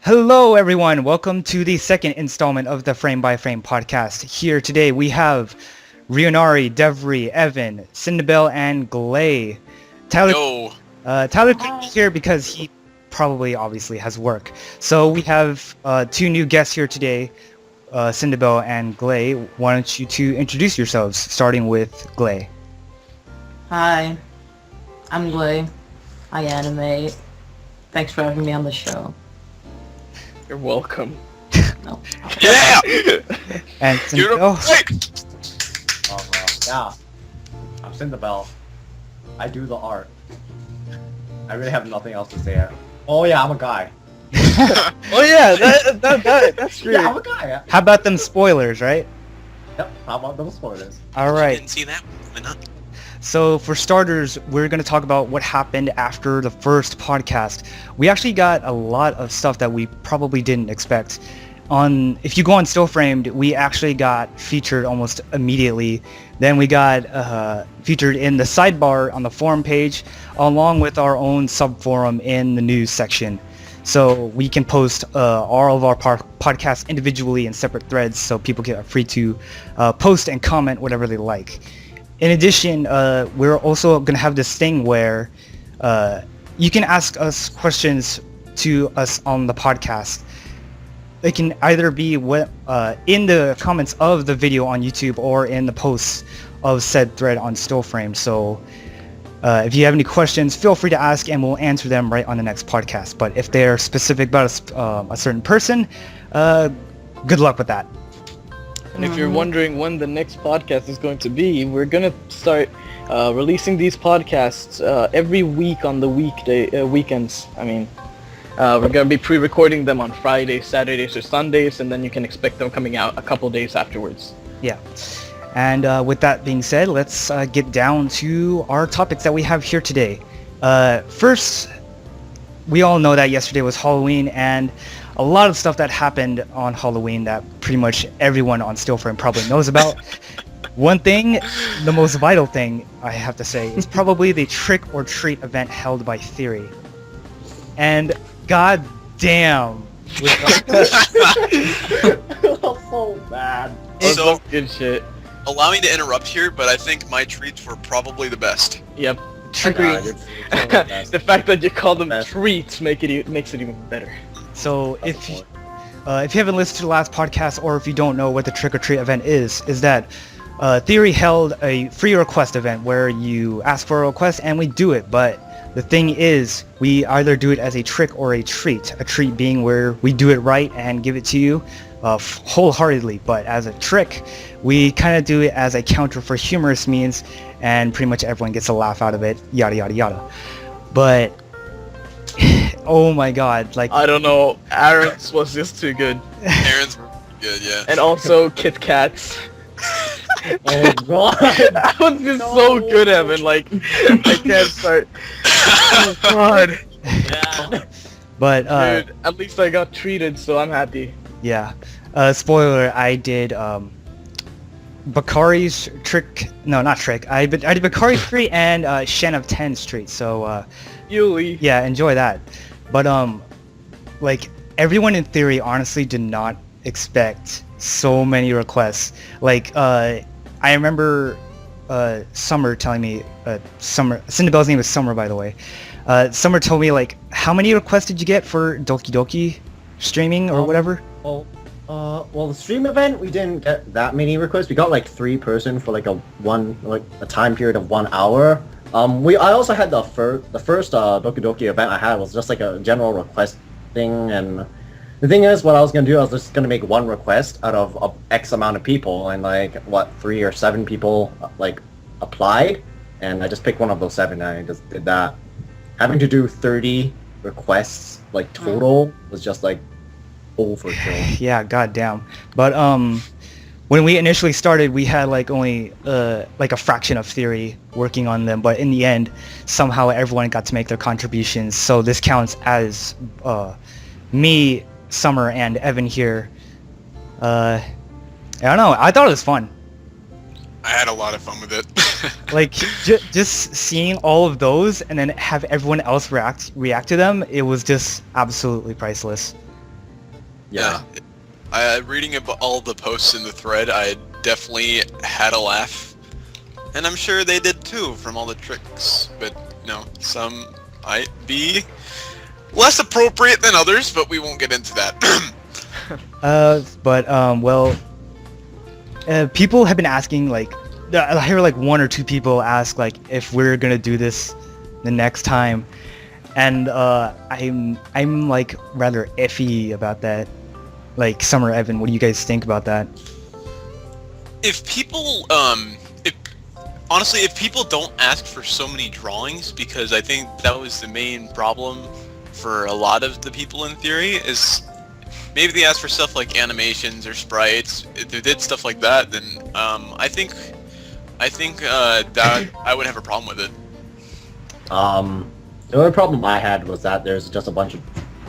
Hello, everyone. Welcome to the second installment of the Frame by Frame podcast. Here today we have Ryonari, Deveri, Evan, Cindebelle and Glay. Tyler, Yo. Tyler couldn't be here because he probably obviously has work. So we have two new guests here today, Cindebelle and Glay. Why don't you two introduce yourselves, starting with Glay. Hi, I'm Glay. I animate. Thanks for having me on the show. You're welcome. No. Yeah! And You're Cindebelle. Yeah. I'm Cindebelle. I do the art. I really have nothing else to say. Oh yeah, I'm a guy. Oh yeah, that's true. Yeah, I'm a guy. How about them spoilers, right? Yep. How about those spoilers? All right. Didn't see that one. Huh? So for starters, we're going to talk about what happened after the first podcast. We actually got a lot of stuff that we probably didn't expect. If you go on Still Framed, we actually got featured almost immediately. Then we got featured in the sidebar on the forum page, along with our own sub-forum in the news section. So we can post all of our podcasts individually in separate threads, so people are free to post and comment whatever they like. In addition, we're also going to have this thing where you can ask us questions to us on the podcast. It can either be in the comments of the video on YouTube or in the posts of said thread on Still Frame. So if you have any questions, feel free to ask and we'll answer them right on the next podcast. But if they're specific about a certain person, good luck with that. And if you're wondering when the next podcast is going to be, we're gonna start releasing these podcasts every week on the weekends. I mean, we're gonna be pre-recording them on Fridays, Saturdays, or Sundays, and then you can expect them coming out a couple days afterwards. Yeah. And with that being said, let's get down to our topics that we have here today. First, we all know that yesterday was Halloween, and a lot of stuff that happened on Halloween that pretty much everyone on Still Frame probably knows about. One thing, the most vital thing, I have to say, is probably the trick or treat event held by Theory. And god damn, So bad. It's So- good shit. Allow me to interrupt here, but I think my treats were probably the best. Yep. Agreed. The fact that you call them Best. treats makes it even better. So if you haven't listened to the last podcast, or if you don't know what the trick or treat event is that Theory held a free request event where you ask for a request and we do it. But the thing is, we either do it as a trick or a treat. A treat being where we do it right and give it to you wholeheartedly, but as a trick, we kind of do it as a counter for humorous means, and pretty much everyone gets a laugh out of it. Yada yada yada. But oh my god, like I don't know. Aaron's was just too good, Aaron's were good, yeah. and also Kit Kats. Oh god. That was just so good, Evan. Like, I can't start. Oh god. Yeah. but Dude, at least I got treated, so I'm happy. yeah. Spoiler, I did Bakari's trick. No, not trick. I did Bakari's treat and Shen of 10's treat. So Yuli. yeah, enjoy that. But like everyone in Theory honestly did not expect so many requests. Like I remember Summer telling me, Cindebelle's name is Summer, by the way. Summer told me, like, how many requests did you get for Doki Doki streaming or whatever? Well, the stream event we didn't get that many requests. We got like 3 person for like a time period of 1 hour. I also had the first Doki Doki event I had was just like a general request thing, and the thing is, what I was gonna do, I was just gonna make one request out of X amount of people, and like 3 or 7 people like applied, and I just picked one of those 7 and I just did that. Having to do 30 requests like total was just like overkill. Yeah, goddamn. But when we initially started, we had like only like a fraction of Theory working on them, but in the end, somehow everyone got to make their contributions. So this counts as me, Summer, and Evan here. I don't know. I thought it was fun. I had a lot of fun with it. Like just seeing all of those and then have everyone else react to them, it was just absolutely priceless. Yeah. Reading about all the posts in the thread, I definitely had a laugh. And I'm sure they did too, from all the tricks. But, some might be less appropriate than others, but we won't get into that. People have been asking, like, I hear like one or two people ask like if we're gonna do this the next time, and I'm like rather iffy about that. Like, Summer, Evan, what do you guys think about that? If people, honestly, if people don't ask for so many drawings, because I think that was the main problem for a lot of the people in theory, is maybe they asked for stuff like animations or sprites. If they did stuff like that, then I think that I would have a problem with it. The only problem I had was that there's just a bunch of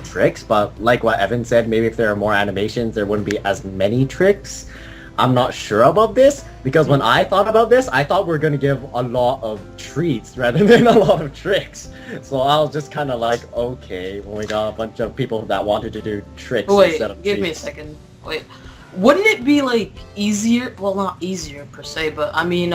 tricks, but like what Evan said, maybe if there are more animations, there wouldn't be as many tricks. I'm not sure about this, because when I thought about this, I thought we were going to give a lot of treats rather than a lot of tricks. So I was just kind of like, okay, when we got a bunch of people that wanted to do tricks instead of Wait, give me a second. Wait, wouldn't it be like easier? Well, not easier per se, but I mean,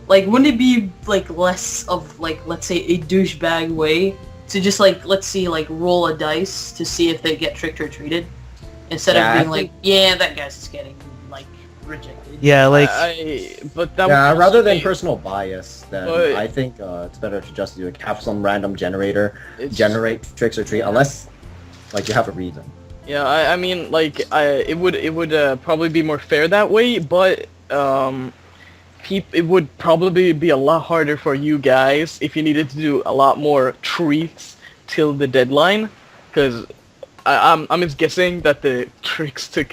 like, wouldn't it be like less of like, let's say, a douchebag way to just like, let's see, like roll a dice to see if they get tricked or treated, instead of being like, yeah, that guy's just getting like rejected. Yeah, like rather than personal bias, then I think it's better to just have some random generator generate tricks or treat, unless like you have a reason. Yeah, I mean, like, it would probably be more fair that way, but it would probably be a lot harder for you guys if you needed to do a lot more treats till the deadline, because I'm just guessing that the tricks took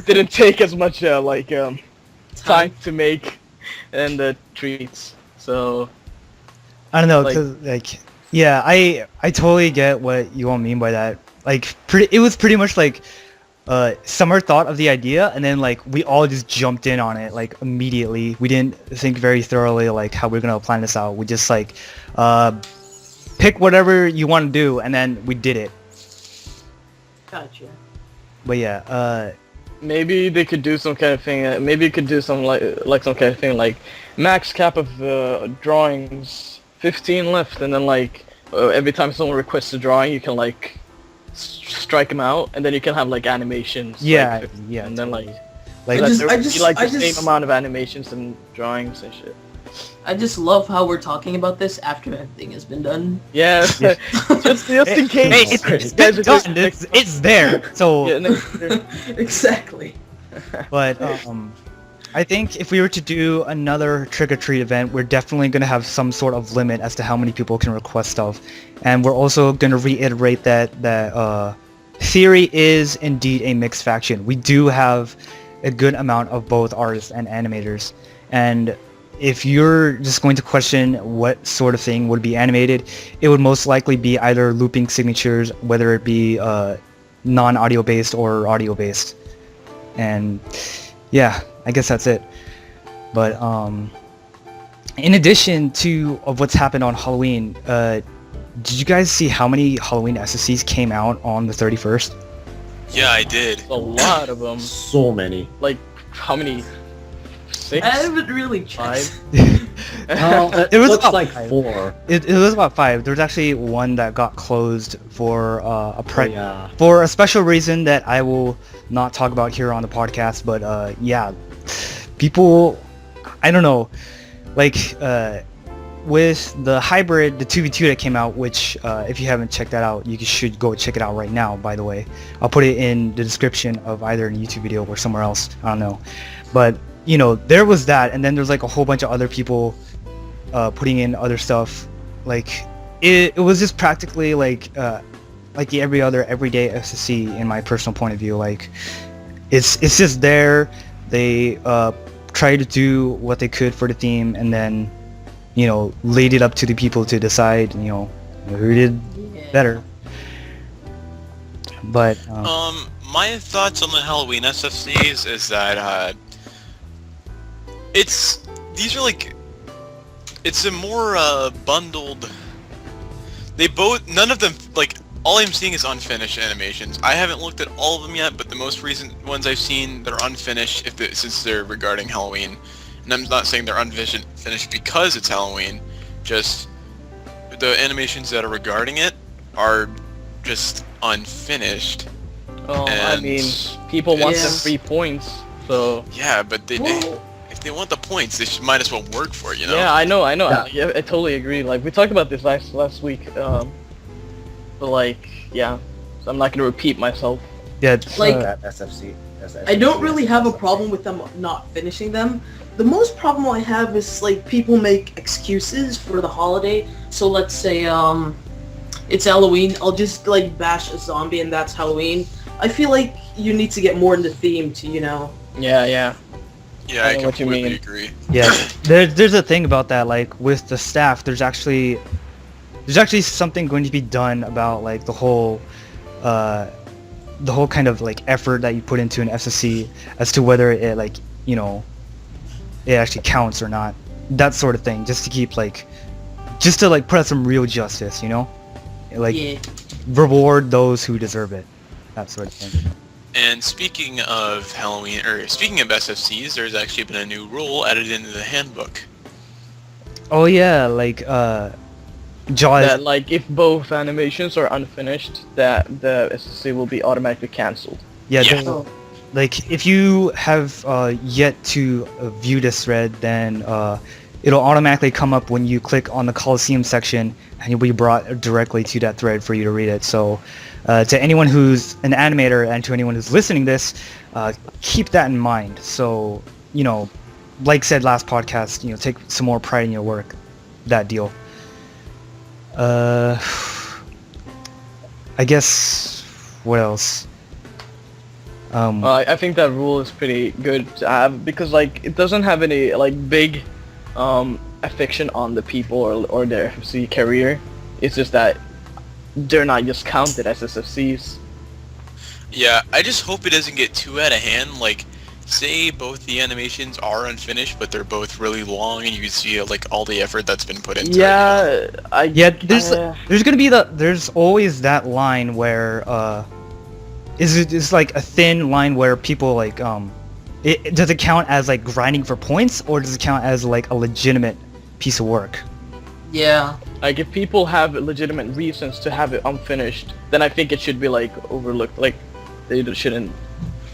didn't take as much time to make and the treats. So I don't know, cause like, yeah, I totally get what you all mean by that. Like, it was pretty much like Summer thought of the idea, and then like we all just jumped in on it like immediately. We didn't think very thoroughly like how we're gonna plan this out. We just like pick whatever you want to do, and then we did it. Gotcha. But yeah, maybe they could do some kind of thing. Maybe you could do some like some kind of thing like max cap of drawings, 15 left, and then like every time someone requests a drawing, you can like strike them out, and then you can have like animations. Yeah, like, yeah, and then like the same amount of animations and drawings and shit. I just love how we're talking about this after everything has been done. Yeah, just in case. Hey, it's done. It's there. So yeah, Exactly. But I think if we were to do another trick or treat event, we're definitely going to have some sort of limit as to how many people can request stuff, and we're also going to reiterate that Theory is indeed a mixed faction. We do have a good amount of both artists and animators, and if you're just going to question what sort of thing would be animated, it would most likely be either looping signatures, whether it be non-audio based or audio based. And yeah, I guess that's it. But in addition to what's happened on Halloween, did you guys see how many Halloween SSCs came out on the 31st? Yeah, I did. a lot of them. So many. Like, how many? 6? I haven't really checked. 5? It was looks about like 5. 4. It was about 5. There was actually one that got closed for Yeah. for a special reason that I will not talk about here on the podcast. But yeah, people, I don't know, like with the hybrid, the 2v2 that came out, which if you haven't checked that out, you should go check it out right now, by the way. I'll put it in the description of either a YouTube video or somewhere else, I don't know. But you know, there was that, and then there's like a whole bunch of other people putting in other stuff. Like it was just practically like every other everyday SSC in my personal point of view. Like it's just there. They tried to do what they could for the theme, and then laid it up to the people to decide who did better. But my thoughts on the Halloween SFCs is that it's a more bundled. None of them, like, all I'm seeing is unfinished animations. I haven't looked at all of them yet, but the most recent ones I've seen that are unfinished, since they're regarding Halloween, and I'm not saying they're unfinished because it's Halloween, just the animations that are regarding it are just unfinished. Oh, I And mean, people want the Yes. 3 points, so... yeah, but if they want the points, they might as well work for it, you know? Yeah, I know. Yeah. I totally agree. Like, we talked about this last week, but like, yeah, so I'm not gonna repeat myself. Yeah, it's, Like- That SFC. I don't really have a problem with them not finishing them. The most problem I have is like people make excuses for the holiday. So let's say it's Halloween, I'll just like bash a zombie and that's Halloween. I feel like you need to get more in the theme to, you know. Yeah. Yeah, I I know what you completely mean. agree. yeah. There's a thing about that. Like with the staff, there's actually something going to be done about like the whole kind of like effort that you put into an FCC as to whether it like it actually counts or not. That sort of thing, just to keep like put out some real justice, like Yeah. reward those who deserve it. That sort of thing. And speaking of Halloween, or speaking of SFCs, there's actually been a new rule added into the handbook. Oh yeah, like Jaws. That like if both animations are unfinished, that the SSC will be automatically cancelled. Yeah, Yeah. the- like if you have yet to view this thread, then it'll automatically come up when you click on the Coliseum section, and you'll be brought directly to that thread for you to read it. So to anyone who's an animator and to anyone who's listening to this, keep that in mind. So like said last podcast, take some more pride in your work. That deal. I guess what else? I think that rule is pretty good to have because like it doesn't have any like big affection on the people or their FFC career. It's just that they're not just counted as SFCs. Yeah, I just hope it doesn't get too out of hand. Like, say both the animations are unfinished, but they're both really long, and you can see like all the effort that's been put into it. Yeah, there's gonna be there's always that line where is like a thin line where people like does it count as like grinding for points, or does it count as like a legitimate piece of work? Yeah. Like if people have legitimate reasons to have it unfinished, then I think it should be like overlooked. Like they shouldn't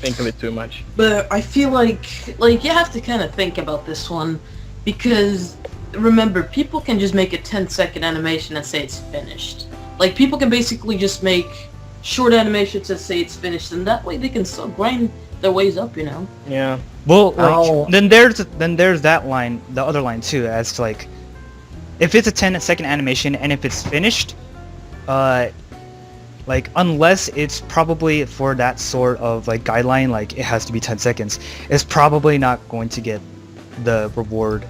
think of it too much. But I feel like you have to kind of think about this one, because remember, people can just make a 10-second animation and say it's finished. Like people can basically just make short animations and say it's finished, and that way they can still grind their ways up, Yeah. Well, like, Oh. then there's that line, the other line too, as to like if it's a 10-second animation and if it's finished, like unless it's probably for that sort of like guideline, like it has to be 10 seconds, it's probably not going to get the reward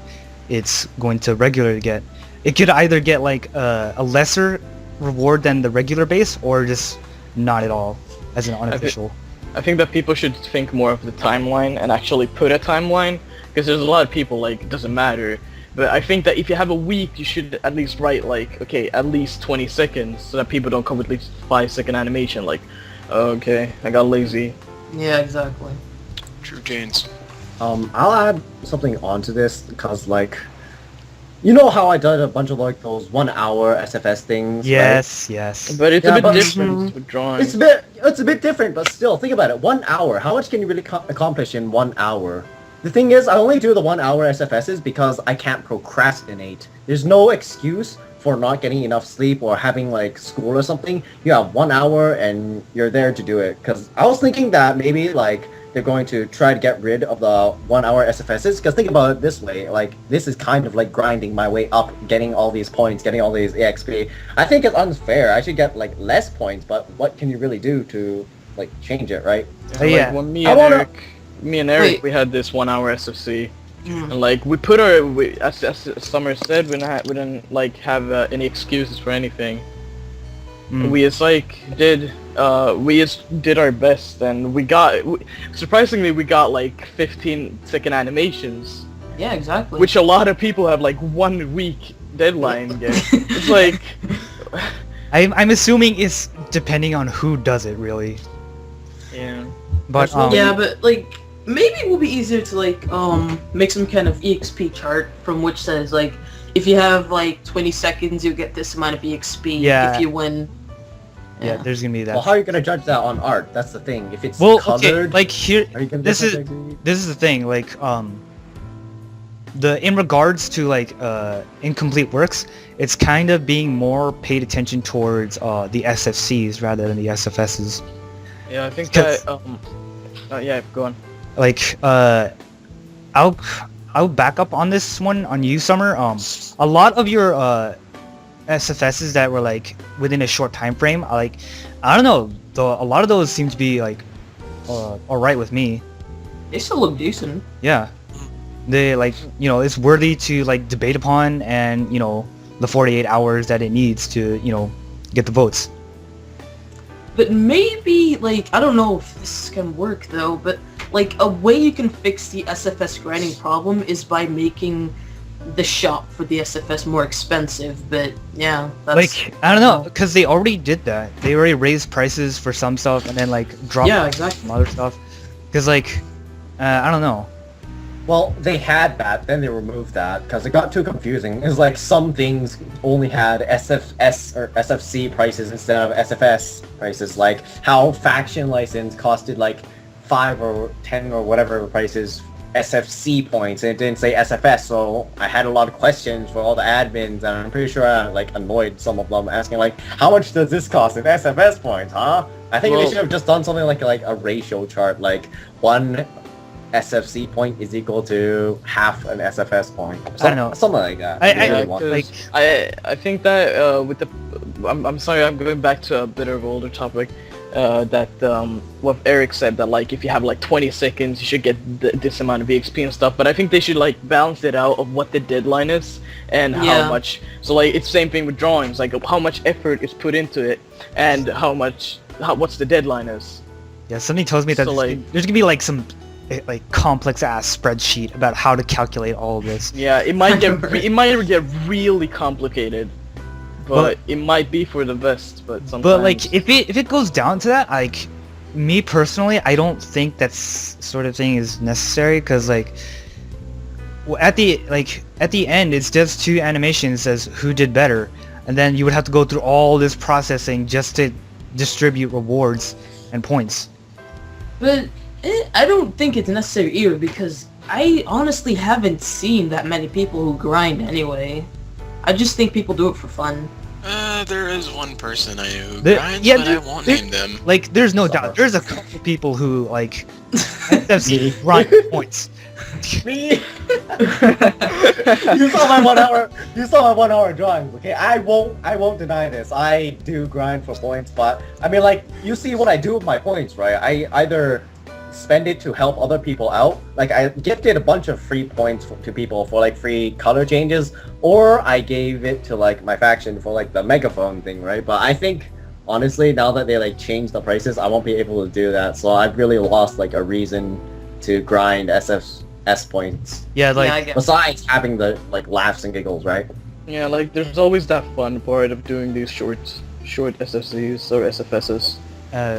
it's going to regularly get. It could either get like a lesser reward than the regular base, or just not at all as an unofficial. I think that people should think more of the timeline and actually put a timeline, because there's a lot of people like it doesn't matter. But I think that if you have a week, you should at least write like, okay, at least 20 seconds, so that people don't come with at least 5-second animation. Like, okay, I got lazy. Yeah, exactly. True, James. I'll add something onto this because, like, you know how I did a bunch of like those 1 hour SFS things. Yes, yes. But it's Yeah, a bit but- different with drawing. Right? It's a bit different, but still, think about it. 1 hour. How much can you really accomplish in 1 hour? The thing is, I only do the 1 hour SFSs because I can't procrastinate. There's no excuse for not getting enough sleep or having like school or something. You have 1 hour and you're there to do it. Because I was thinking that maybe like they're going to try to get rid of the 1 hour SFSs. Because think about it this way, like this is kind of like grinding my way up, getting all these points, getting all these EXP. I think it's unfair. I should get like less points, but what can you really do to like change it, right? Oh, yeah. Like when me I and wanna- Eric, Wait. we had this 1 hour SFC. Mm. And like we put as Summer said, we didn't like have any excuses for anything. Mm. We just like did our best, and surprisingly we got like 15-second animations, Yeah, exactly. which a lot of people have like 1 week deadline. It's like I'm assuming it's depending on who does it, really. Yeah. But Yeah, but like maybe it will be easier to like make some kind of EXP chart from which says like if you have like 20 seconds you get this amount of EXP Yeah. if you win. yeah, there's gonna be that. Well, how are you gonna judge that on art? That's the thing. If it's Well, colored, okay, like here, are you gonna this is differentiate? this is the thing, like in regards to like incomplete works, it's kind of being more paid attention towards the SFCs rather than the SFSs. Yeah, I think 'Cause- that yeah, go on. Like I'll back up on this one on you, Summer. A lot of your SFSs that were like within a short time frame, I don't know, a lot of those seem to be like all right with me. They still look decent. Yeah, they like, you know, it's worthy to like debate upon, and you know, the 48 hours that it needs to, you know, get the votes. But maybe, like, I don't know if this can work though, but like a way you can fix the SFS grinding problem is by making the shop for the SFS more expensive. But yeah, that's Like, I don't know, because they already did that. They already raised prices for some stuff and then like dropped Yeah, prices exactly. some other stuff. Because like, I don't know. Well, they had that, then they removed that because it got too confusing. It's like some things only had SFS or SFC prices instead of SFS prices, like how faction license costed like 5 or 10 or whatever prices SFC points, and it didn't say SFS. So I had a lot of questions for all the admins, and I'm pretty sure I like annoyed some of them, asking like, how much does this cost in SFS points, huh? I think they Well- should have just done something like a ratio chart, like one SFC point is equal to half an SFS point. I don't know. Something like that. I- They I- really want- like- I think that with the I'm sorry, I'm going back to a bit of an older topic. That what Eric said, that like if you have like 20 seconds you should get this amount of EXP and stuff, but I think they should like balance it out of what the deadline is and Yeah. how much. So like it's same thing with drawings, like how much effort is put into it and what's the deadline is. Yeah, somebody tells me that So, like- there's gonna be like some like complex ass spreadsheet about how to calculate all of this. Yeah, it might get really complicated, but Well- it might be for the best. But sometimes. But like if it goes down to that, like me personally, I don't think that sort of thing is necessary, because like at the end it's just two animations says who did better, and then you would have to go through all this processing just to distribute rewards and points. But I don't think it's necessary either, because I honestly haven't seen that many people who grind anyway. I just think people do it for fun. There is one person I know who There- grinds, yeah, but there- I won't there- name them. Like there's no Sorry. doubt there's a couple people who like SFC Me. grind points. Me. You saw my 1 hour. You saw my 1 hour drawings. Okay, I won't deny this. I do grind for points, but I mean, like, you see what I do with my points, right? I either spend it to help other people out, like I gifted a bunch of free points to people for like free color changes, or I gave it to like my faction for like the megaphone thing, right? But I think honestly, now that they like changed the prices, I won't be able to do that. So I've really lost like a reason to grind SFS points. Yeah, like yeah, I get. Besides having the like laughs and giggles, right? Yeah, like there's always that fun part of doing these short SFCs or SFSs.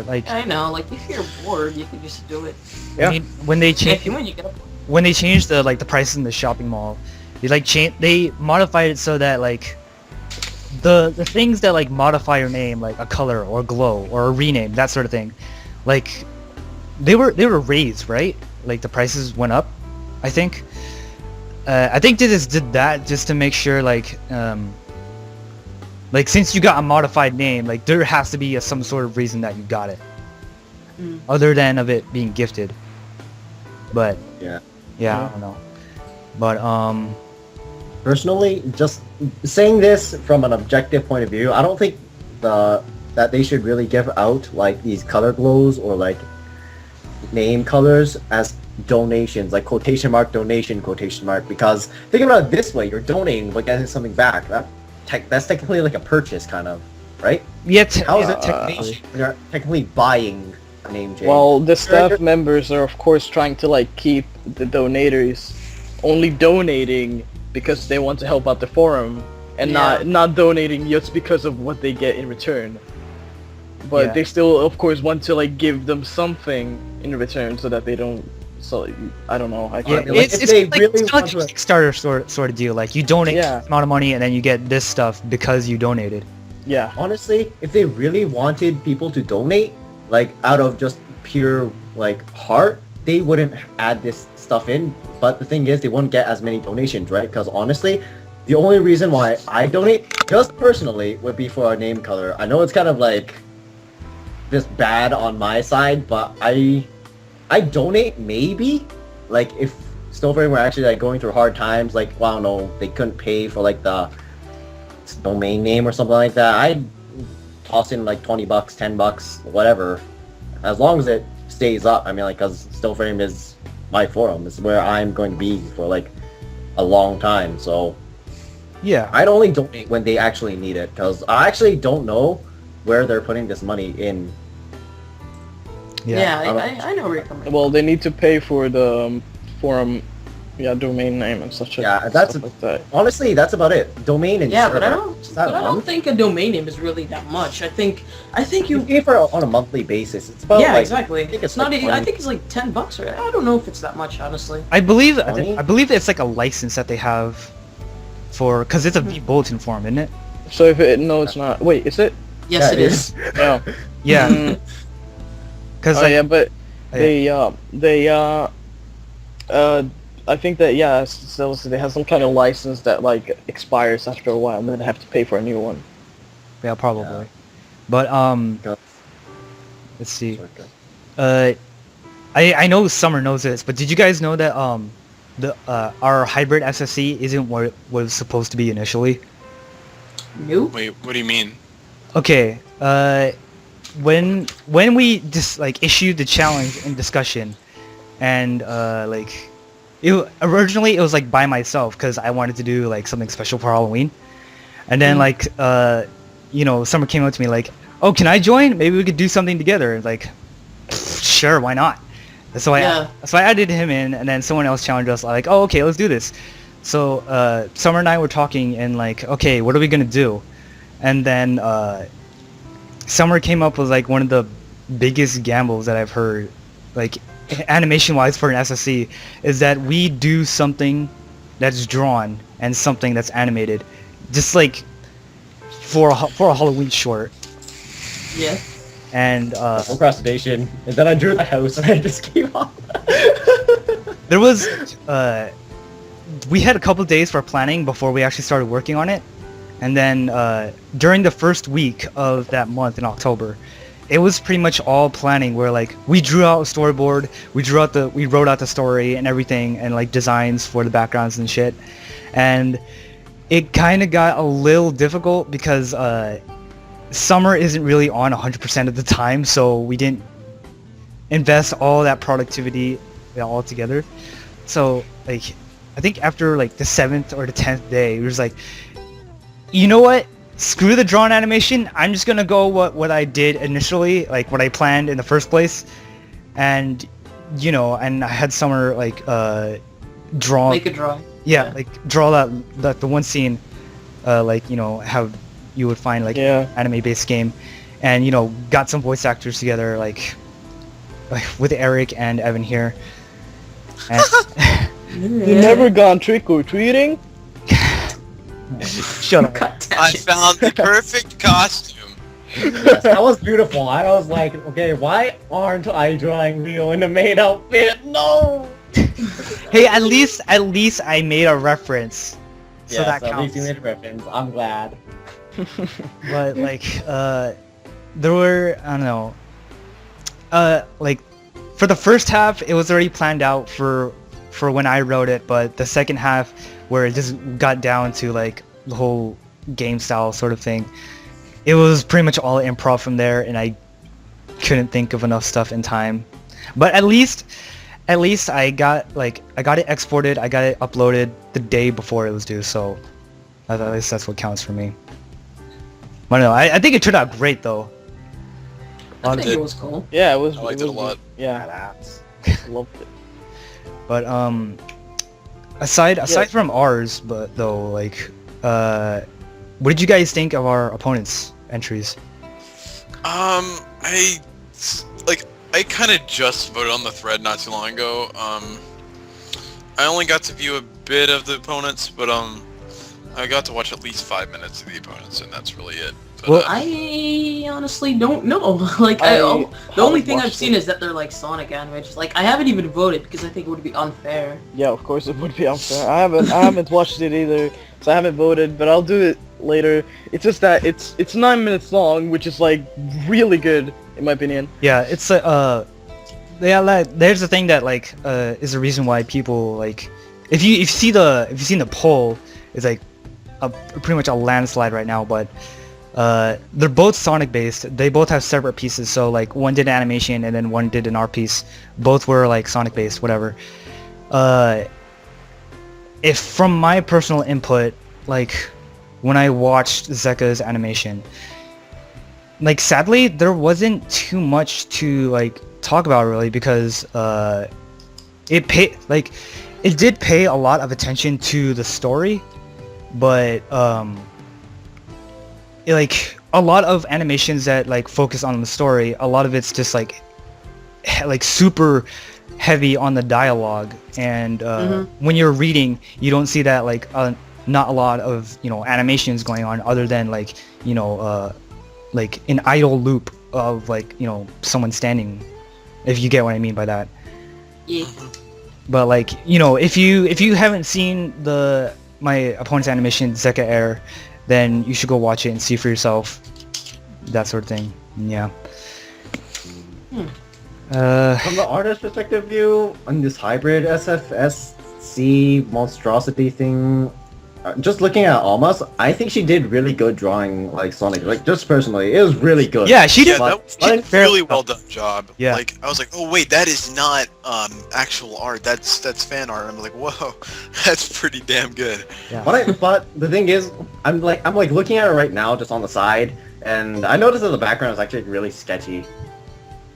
like I know, like if you're bored, you can just do it. Yeah. I mean, when they If change you win, you get a point. when they changed the like the prices in the shopping mall, they modified it so that like the things that like modify your name, like a color or glow or a rename, that sort of thing, like they were raised, right? Like the prices went up, I think. I think they just did that just to make sure like since you got a modified name, like there has to be some sort of reason that you got it, Mm. other than of it being gifted. But Yeah. yeah, I don't know. But Personally, just saying this from an objective point of view, I don't think that they should really give out like these color glows or like name colors as donations, like quotation mark donation quotation mark, because think about it this way: you're donating but getting something back. That's technically like a purchase, kind of, right? yet How is it technically? technically? You're technically buying a name change. Well, the staff members are of course trying to like keep the donators only donating because they want to help out the forum, and Yeah. not donating just because of what they get in return. but Yeah. they still, of course, want to like give them something in return so that they don't. So I don't know. I Yeah, can't. mean, like, it's, if it's they like, really it's kind of want like a Kickstarter sort of deal. Like you donate Yeah. this amount of money and then you get this stuff because you donated. Yeah. Honestly, if they really wanted people to donate, like out of just pure like heart, they wouldn't add this stuff in. But the thing is, they won't get as many donations, right? Because honestly, the only reason why I donate, just personally, would be for our name color. I know it's kind of like just bad on my side, but I donate maybe like if Snowflake were actually like going through hard times, like well, I don't know, they couldn't pay for like the domain name or something like that. I'd toss in like $20, $10, whatever, as long as it stays up. I mean, like, cause Stillframe is my forum. It's where I'm going to be for like a long time. So Yeah. I'd only donate when they actually need it, cause I actually don't know where they're putting this money in. Yeah, I I know where you're coming from. Well, they need to pay for the forum, domain name and such. Yeah, that's stuff like that. honestly, that's about it. Domain and Yeah, server. but I don't. Is that But a I don't month? think a domain name is really that much. I think You you. pay for it on a monthly basis. It's about Yeah, like, exactly. I think it's not. like I 20. think it's like $10, right? I don't know if it's that much, honestly. I believe 20? I believe it's like a license that they have for because it's a V bulletin form, isn't it? So if it, no, it's not. Wait, is it? Yes, Yeah, it it is. No. Yeah. Mm, Because oh yeah, but yeah. I think that so they have some kind of license that like expires after a while, and then they have to pay for a new one. Yeah, probably. Yeah. But Go- let's see. Okay. I know Summer knows this, but did you guys know that our hybrid SSC isn't what it was supposed to be initially? Nope. Wait, what do you mean? Okay. When we just like issued the challenge in discussion, and like originally it was like by myself because I wanted to do like something special for Halloween, and then like Summer came up to me like, oh, can I join? Maybe we could do something together. Like, sure, why not? So I added him in, and then someone else challenged us like, oh, okay, let's do this. So Summer and I were talking and like, okay, what are we gonna do? And then Summer came up with like one of the biggest gambles that I've heard, like animation-wise for an SSC, is that we do something that's drawn and something that's animated, just like for a Halloween short. Yeah. And Procrastination. And then I drew the house and I just gave up. there was we had a couple days for planning before we actually started working on it, and then during the first week of that month in October, it was pretty much all planning where like we drew out a storyboard, we wrote out the story and everything, and like designs for the backgrounds and shit. And it kind of got a little difficult because Summer isn't really on 100% of the time, so we didn't invest all that productivity all together. So like I think after like the 7th or the 10th day, we was like, you know what? Screw the drawn animation. I'm just gonna go what I did initially, like what I planned in the first place, and and I had Summer like draw. Make a drawing. Yeah, like draw that the one scene, like how you would find like anime-based game, and got some voice actors together like with Eric and Evan here. And You never gone trick or treating? shut up. Cut that I shit. found the perfect costume. Yes, that was beautiful. I was like, okay, why aren't I drawing Leo in a maid outfit? No! Hey, at least I made a reference, so Yes, that at counts. least you made reference. I'm glad. But like there were, I don't know, like for the first half it was already planned out for when I wrote it, but the second half where it just got down to like the whole game style sort of thing, it was pretty much all improv from there, and I couldn't think of enough stuff in time. But at least I got it exported, I got it uploaded the day before it was due, so at least that's what counts for me. I don't know, I think it turned out great though. I think it was cool. Yeah, it was. I liked it a was lot. Yeah, loved it. But aside from ours, but though, like what did you guys think of our opponents' entries? I I kind of just voted on the thread not too long ago. I only got to view a bit of the opponents, but I got to watch at least 5 minutes of the opponents, and that's really it. But, Well, I honestly don't know. Like, the only thing I've seen is that they're like Sonic animators. Like, I haven't even voted because I think it would be unfair. Yeah, of course it would be unfair. I haven't watched it either, so I haven't voted, but I'll do it later. It's just that it's 9 minutes long, which is like really good in my opinion. Yeah, it's yeah, like, there's the thing that like is the reason why people like if you've seen the poll, it's like pretty much a landslide right now, but they're both Sonic based. They both have separate pieces, so like one did animation and then one did an art piece. Both were like Sonic based, whatever. If from my personal input, like when I watched Zeka's animation, like sadly there wasn't too much to like talk about really, because it did pay a lot of attention to the story, but like a lot of animations that like focus on the story, a lot of it's just like super heavy on the dialogue, and when you're reading you don't see that, like not a lot of animations going on other than like like an idle loop of like someone standing, if you get what I mean by that. Yeah. But like if you haven't seen my opponent's animation Zeka Air, then you should go watch it and see for yourself, that sort of thing. Yeah. From the artist perspective view, on this hybrid SFSC monstrosity thing, just looking at Almas, I think she did really good drawing like Sonic. Like just personally, it was really good. Yeah, she did. Yeah, that was a really well done job. Yeah. Like I was like, oh wait, that is not actual art. That's fan art. I'm like, whoa, that's pretty damn good. Yeah. But the thing is, I'm like looking at it right now, just on the side, and I noticed that the background is actually really sketchy.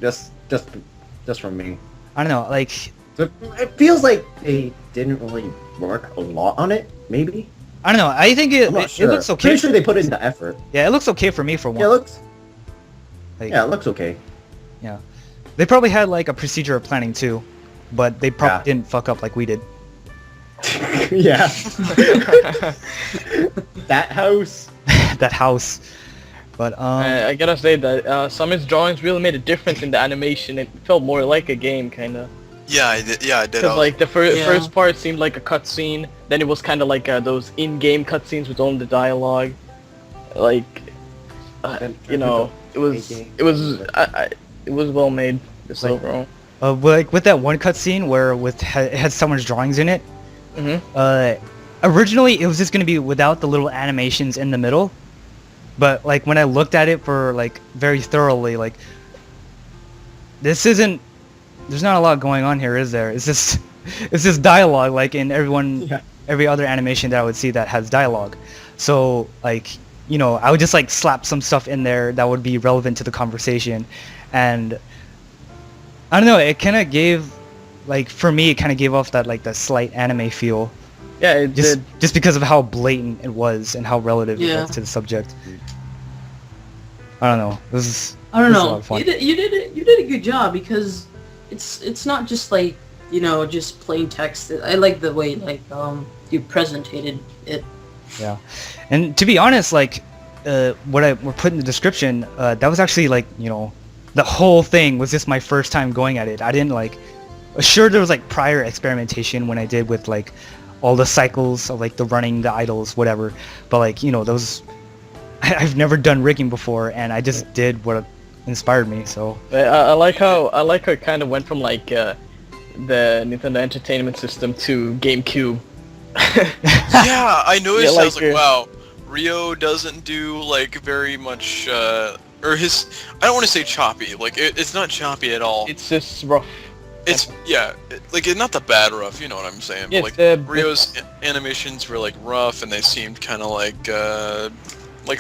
Just from me. I don't know, like So it feels like they didn't really work a lot on it. Maybe. I don't know. I think I'm not sure. it looks okay. Pretty sure they put in the effort. Yeah, it looks okay for me for one. Yeah, it looks. Like, Yeah, it looks okay. yeah. They probably had like a procedure of planning too, but they probably didn't fuck up like we did. Yeah. That house. That house. But I gotta say that Summit's drawings really made a difference in the animation. It felt more like a game, kinda. Yeah, I did. Yeah, I did. Because like the Yeah. first part seemed like a cutscene, then it was kind of like those in-game cutscenes with only the dialogue. Like, it was well made. Just Like- overall. like with that one cutscene where it had someone's drawings in it. Mm-hmm. Originally it was just gonna be without the little animations in the middle, but like when I looked at it for like very thoroughly, like there's not a lot going on here, is there? It's just dialogue, like in every other animation that I would see that has dialogue. So like I would just like slap some stuff in there that would be relevant to the conversation, and I don't know, it kind of gave, like for me, it kind of gave off that like the slight anime feel. Yeah, it did. Just because of how blatant it was and how relative it Yeah. was to the subject. I don't know. I don't This is a lot know. of fun. You did a good job, because it's not just like just plain text. I like the way like you presented it. Yeah, and to be honest, like what I were put in the description, that was actually like the whole thing was just my first time going at it. I didn't like. Sure, there was like prior experimentation when I did with like all the cycles of like the running, the idles, whatever. But like those, I've never done rigging before, and I just did what inspired me. So I like how it kind of went from like the Nintendo Entertainment System to GameCube. Yeah, I noticed. Yeah, I was like, like, wow, Rio doesn't do like very much, or his. I don't want to say choppy. Like it's not choppy at all. It's just rough. It's not the bad rough. You know what I'm saying? Yes, But, the- like Rio's animations were like rough, and they seemed kind of like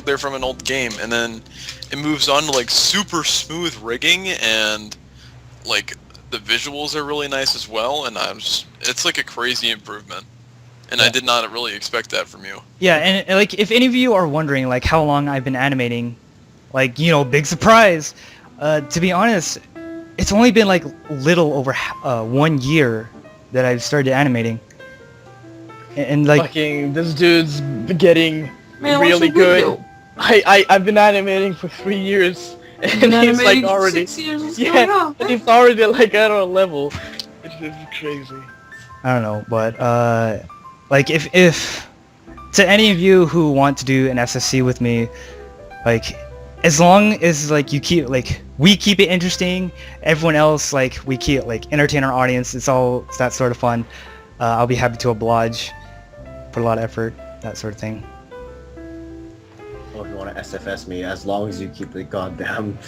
they're from an old game, and then it moves on to like super smooth rigging, and like the visuals are really nice as well, and it's like a crazy improvement. And I did not really expect that from you. yeah, and like if any of you are wondering like how long I've been animating, Like, you know, big surprise. To be honest, it's only been like little over 1 year that I've started animating. And like, Fucking, this dude's getting Man, really what's your good. video? I've been animating for 3 years, and Been he's like animating for already, 6 years. What's yeah, going on, and man? he's already like at our level. It's crazy. I don't know, but like if to any of you who want to do an SSC with me, like as long as like you keep like we keep it interesting, everyone else like we keep like entertain our audience. It's that sort of fun. I'll be happy to oblige. Put a lot of effort, that sort of thing. Well, if you want to SFS me, as long as you keep the goddamn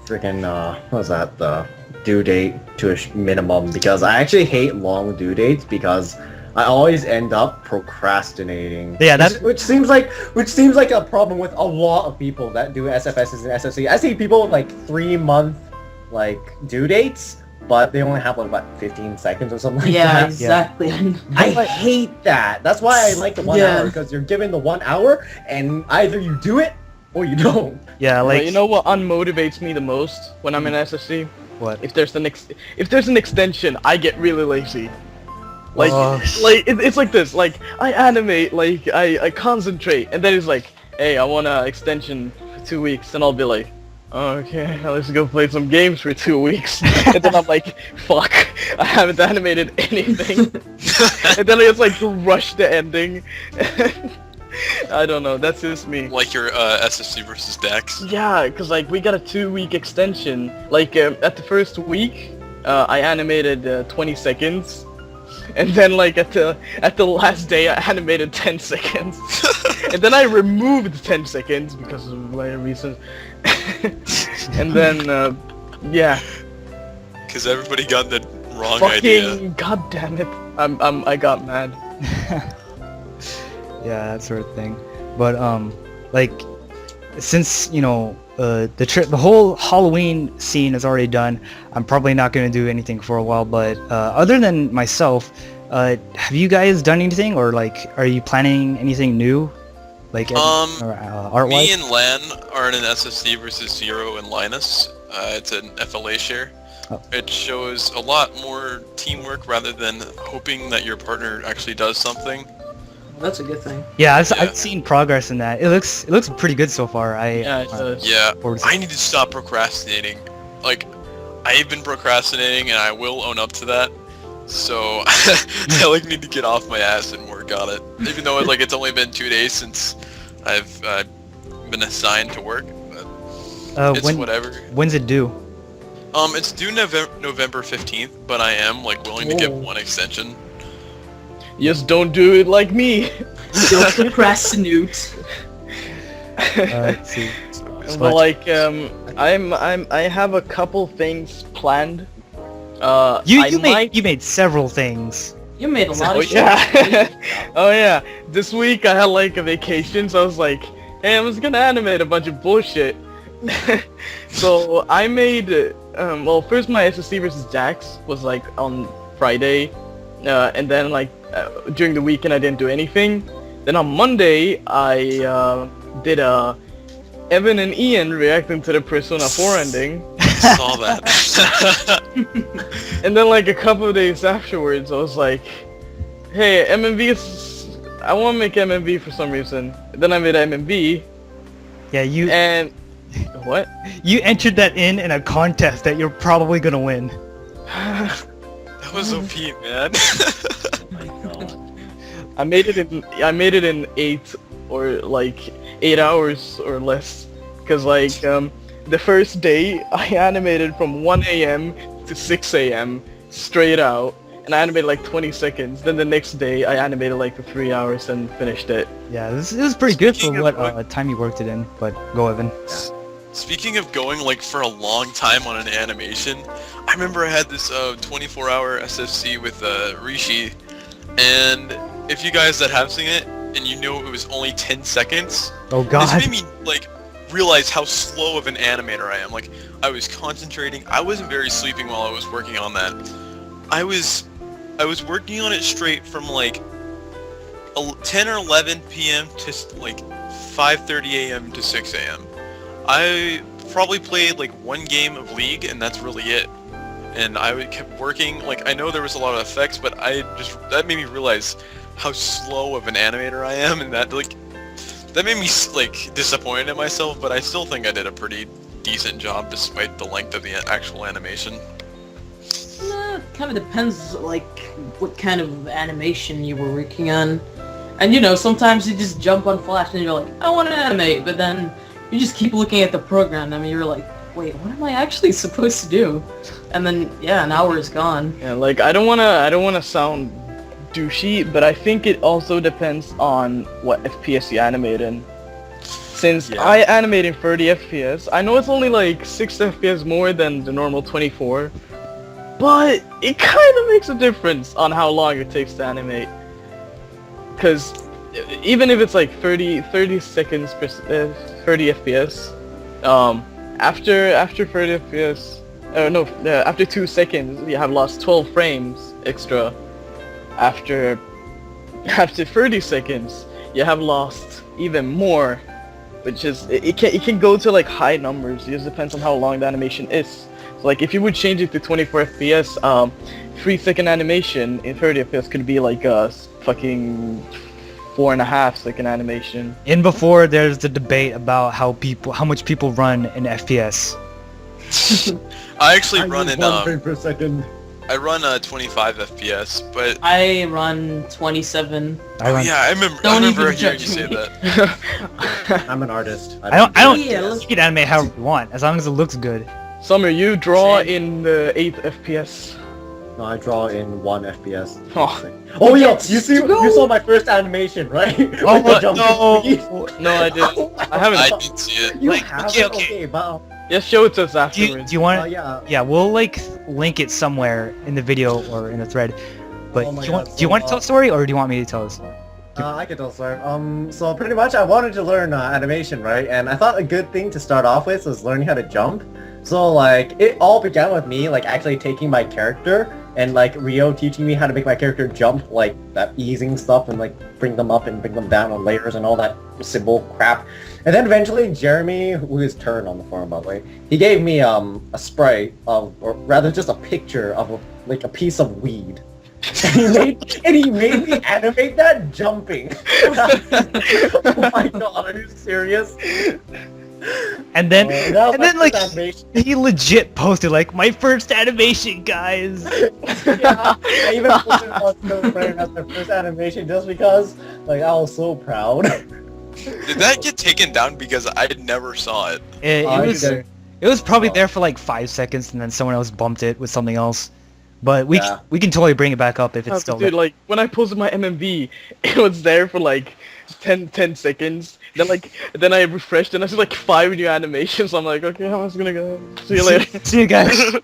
freaking what was that, the due date to a minimum, because I actually hate long due dates because I always end up procrastinating. Yeah, that's which seems like a problem with a lot of people that do SFSs and SFC. I see people with like 3-month like due dates, but they only have like what 15 seconds or something like Yeah, that. exactly. I hate that. That's why I like the 1 Yeah. hour, because you're given the 1 hour and either you do it or you don't. yeah, But like you know what unmotivates me the most when I'm in SSC? what? If there's an extension, I get really lazy. Like, Oh. it's like this. Like, I animate, like, I concentrate, and then it's like, hey, I want an extension for 2 weeks, and I'll be like, oh, okay, let's go play some games for 2 weeks, and then I'm like, fuck, I haven't animated anything, and then it's like rush the ending. I don't know, that's just me. Like your SFC versus Dex. Yeah, cause like we got a 2-week extension. Like at the first week, I animated 20 seconds, and then like at the last day I animated 10 seconds, and then I removed 10 seconds because of later reasons, and then yeah, Because everybody got the wrong fucking idea. god damn it, I got mad. Yeah, that sort of thing. But like since you know the whole Halloween scene is already done, I'm probably not going to do anything for a while. But other than myself, have you guys done anything, or like are you planning anything new, like art Me wise? and Lan are in an SFC versus Zero and Linus. It's an FLA share. Oh. It shows a lot more teamwork rather than hoping that your partner actually does something. That's a good thing. Yeah, Yeah. I've seen progress in that. It looks pretty good so far. Yeah, it does. Yeah, forward to- I need to stop procrastinating. Like, I've been procrastinating and I will own up to that. So, I like need to get off my ass and work on it. Even though like it's only been 2 days since I've been assigned to work, but it's whatever. When's it due? It's due November 15th, but I am like willing to get Whoa. one extension. Just don't do it like me. Don't procrastinate. Let's see. But like I have a couple things planned. You made several things. You made a lot Oh of shit. yeah. Oh yeah. This week I had like a vacation, so I was like, hey, I'm just gonna animate a bunch of bullshit. So I made well, first my SSC versus Jax was like on Friday, and then like during the weekend I didn't do anything. Then on Monday I did a Evan and Ian reacting to the Persona 4 ending. Saw that. And then like a couple of days afterwards I was like, hey, I want to make MMV for some reason. Then I made MMV, Yeah, and what? you entered that in a contest that you're probably gonna win. That was OP, man. My God. I made it in 8 hours or less, because like the first day I animated from 1 a.m. to 6 a.m. straight out, and I animated like 20 seconds. Then the next day I animated like for 3 hours and finished it. Yeah, this is pretty good for Speaking what of time you worked it in. But go, Evan. Speaking of going like for a long time on an animation, I remember I had this 24-hour SFC with Rishi, and if you guys that have seen it and you know it was only 10 seconds, Oh this God. made me like realize how slow of an animator I am. Like, I was concentrating. I wasn't very sleeping while I was working on that. I was working on it straight from like 10 or 11 p.m. to like 5:30 a.m. to 6 a.m. I probably played like one game of League, and that's really it. And kept working. Like, I know there was a lot of effects, but that made me realize how slow of an animator I am, and that made me like disappointed in myself. But I still think I did a pretty decent job despite the length of the actual animation. It kind of depends, like, what kind of animation you were working on. And, you know, sometimes you just jump on Flash and you're like, I want to animate, but then you just keep looking at the program, and you're like, wait, what am I actually supposed to do? And then, yeah, an hour is gone. Yeah, like, I don't wanna sound douchey, but I think it also depends on what FPS you animate in. Since I animate in 30 FPS, I know it's only like 6 FPS more than the normal 24, but it kind of makes a difference on how long it takes to animate. Because even if it's like 30 seconds per 30 FPS, after 30 FPS, after 2 seconds you have lost 12 frames extra. After 30 seconds you have lost even more, which is it can go to like high numbers. It just depends on how long the animation is. So like if you would change it to 24 FPS, 3-second animation in 30 FPS could be like a fucking 4.5-second animation. In before, there's the debate about how much people run in FPS. I actually run in 1 frame per second. I run 25 FPS, but I run 27. I remember hearing you say that. I'm an artist. I don't. Yeah, You can animate however you want, as long as it looks good. Summer, you draw Same. in the 8 FPS. No, I draw in 1 FPS. Oh. Oh yeah, you saw my first animation, right? Oh, With the jumping no. speed. No, I didn't. I haven't. I didn't see it. You Like, have okay, it? okay. Okay, but Just show it to us Do you, afterwards. do you want? yeah. Yeah, we'll like link it somewhere in the video or in the thread. But Oh my do you want? God, Do you so, want to tell a story, or do you want me to tell a story? I can tell a story. So pretty much I wanted to learn animation, right? And I thought a good thing to start off with was learning how to jump. So like, it all began with me like actually taking my character and like Rio teaching me how to make my character jump, like that easing stuff and like bring them up and bring them down on layers and all that symbol crap. And then eventually Jeremy, who is Turn on the forum by the way, he gave me a spray of, or rather just a picture of like a piece of weed. and he made me animate that jumping. Oh my god, are you serious? And then, that was and my then like first animation. he legit posted like my first animation, guys. Yeah, I even put it on the frame as my first animation just because like I was so proud. Did that get taken down because I never saw it? It I was did. it was probably there for like 5 seconds, and then someone else bumped it with something else. But we can totally bring it back up if it's still Dude, there. like when I posted my MMV, it was there for like 10 seconds. Then I refreshed and I see like 5 new animations. I'm like, okay, I'm just gonna go. See you later. See you guys.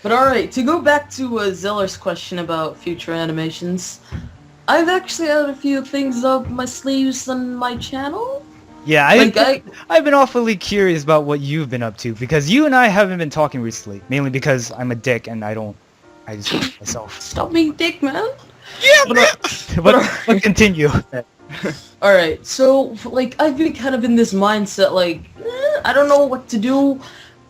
But alright, to go back to Zeller's question about future animations, I've actually had a few things up my sleeves on my channel. Yeah, Like, I've been awfully curious about what you've been up to, because you and I haven't been talking recently, mainly because I'm a dick and I just myself. Stop being dick, man. But continue. Alright, so, like, I've been kind of in this mindset, like, I don't know what to do.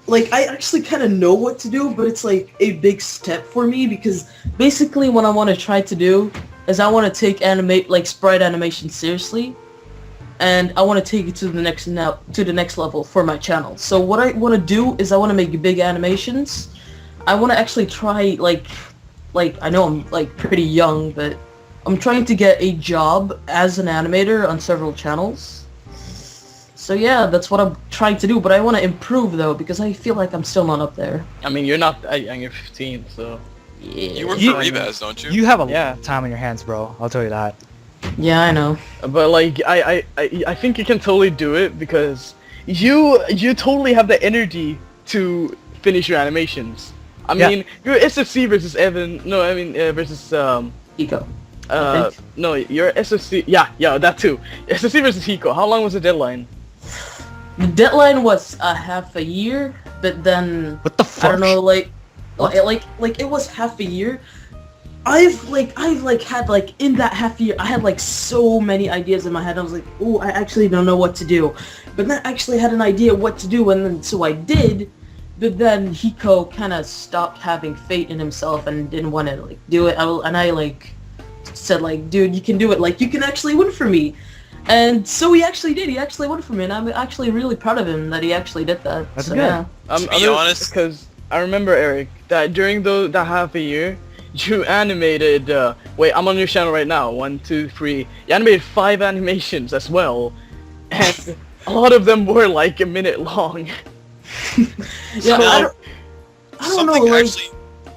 Like, I actually kind of know what to do, but it's, like, a big step for me, because basically what I want to try to do is I want to take sprite animation seriously, and I want to take it to the next level for my channel. So what I want to do is I want to make big animations. I want to actually try, like, I know I'm, like, pretty young, but I'm trying to get a job as an animator on several channels. So yeah, that's what I'm trying to do, but I want to improve though, because I feel like I'm still not up there. I mean, you're not that young, you're 15, so... Yeah. You work You- for Rebaz, don't you? You have a Yeah. lot of time on your hands, bro. I'll tell you that. Yeah, I know. But like, I think you can totally do it because you totally have the energy to finish your animations. I Yeah. mean, your SFC versus Evan, no, I mean, versus, Eco. I think. no, your SFC, yeah, that too. SFC versus Hiko, how long was the deadline? The deadline was half a year, but then What the I fuck? don't know, like it was half a year, I've had like in that half year, I had like so many ideas in my head. I was like, oh, I actually don't know what to do, but then I actually had an idea what to do, and then so I did. But then Hiko kind of stopped having faith in himself and didn't want to like do it. I like said like, dude, you can do it. Like you can actually win for me. And so he actually did. He actually won for me, and I'm actually really proud of him that he actually did that. That's so, good. Yeah. To be honest, because I remember, Eric, that during that half a year, you animated. Wait, I'm on your channel right now. 1, 2, 3. You animated 5 animations as well, and a lot of them were like a minute long. Yeah, I don't know. something Like, actually.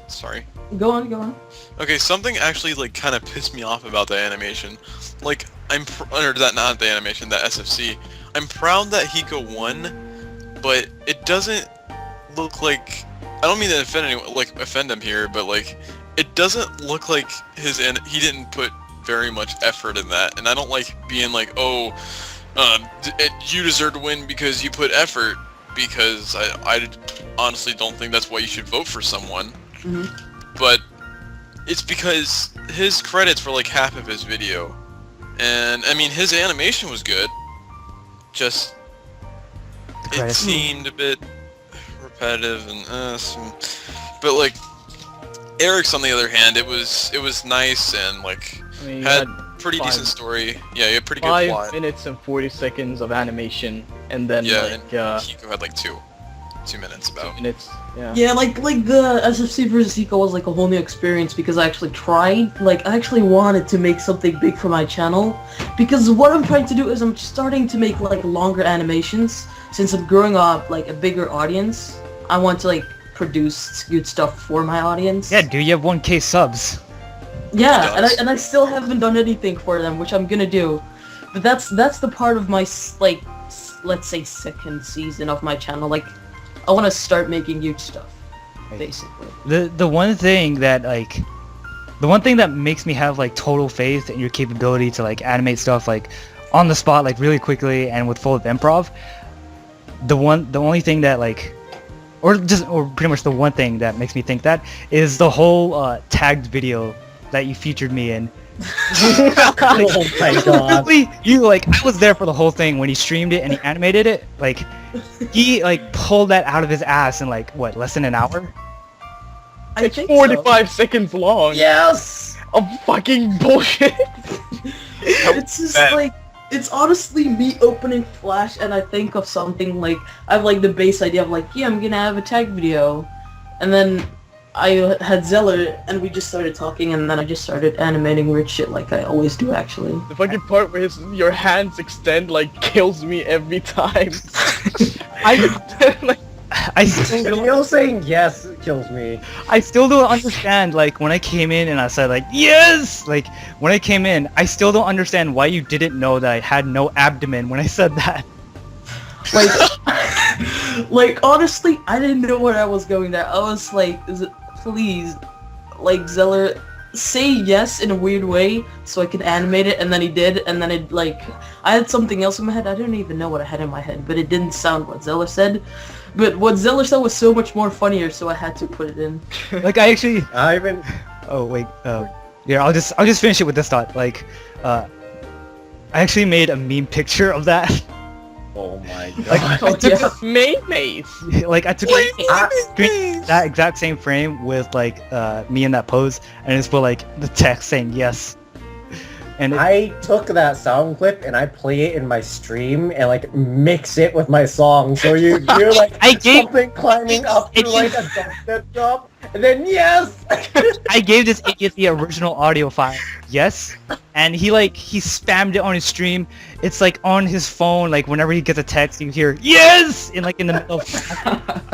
Sorry. go on. Okay, something actually like kind of pissed me off about the animation. Like or that not the animation, that SFC. I'm proud that Hiko won, but it doesn't look like. I don't mean to offend anyone, offend him here, but like it doesn't look like he didn't put very much effort in that, and I don't like being like, oh, you deserve to win because you put effort. Because I honestly don't think that's why you should vote for someone. Mm-hmm. But it's because his credits were like half of his video. And, I mean, his animation was good. Just, it seemed a bit repetitive and, but like, Eric's on the other hand, it was nice and like, had pretty decent story. Yeah, he had pretty good plot. 5 minutes and 40 seconds of animation, and then and Hiko had like 2 minutes about. 2 minutes. Yeah. Yeah, like the SFC versus Hiko was like a whole new experience because I actually tried, like I actually wanted to make something big for my channel, because what I'm trying to do is I'm starting to make like longer animations since I'm growing up like a bigger audience. I want to like produce good stuff for my audience. Yeah, dude, you have 1K subs. Yeah, and I still haven't done anything for them, which I'm gonna do. But that's the part of my like let's say second season of my channel. Like I want to start making huge stuff, basically. The one thing that makes me have like total faith in your capability to like animate stuff like on the spot like really quickly and with full of improv. The only thing that like or pretty much the one thing that makes me think that is the whole tagged video that you featured me in. Oh my god. Literally, I was there for the whole thing when he streamed it and he animated it. Like, he like pulled that out of his ass in like what, less than an hour? I It's think 45 seconds long. Yes. Of fucking bullshit. It's just like it's honestly me opening Flash and I think of something like I have like the base idea of like, yeah, I'm gonna have a tag video, and then I had Zeller and we just started talking and then I just started animating weird shit like I always do actually. The fucking part where your hands extend like kills me every time. I still Neil saying yes kills me. I still don't understand, like, when I came in and I said, like, yes! Like, when I came in, I still don't understand why you didn't know that I had no abdomen when I said that. Like, honestly, I didn't know where I was going there. I was like, please, like, Zeller, say yes in a weird way so I can animate it, and then he did, and then it, like, I had something else in my head. I don't even know what I had in my head, but it didn't sound what Zeller said. But what Zeller said was so much more funnier, so I had to put it in. Like, I actually... Oh wait. Yeah, I'll just finish it with this thought. Like, I actually made a meme picture of that. Oh my god. Like, I took Maymays. I took that exact same frame with like me in that pose, and just put like the text saying yes. And I took that sound clip and I play it in my stream and like mix it with my song, so you're like something climbing up to like a dubstep drop, and then yes. I gave this idiot the original audio file, yes, and he spammed it on his stream. It's like on his phone, like whenever he gets a text, you hear yes in the middle.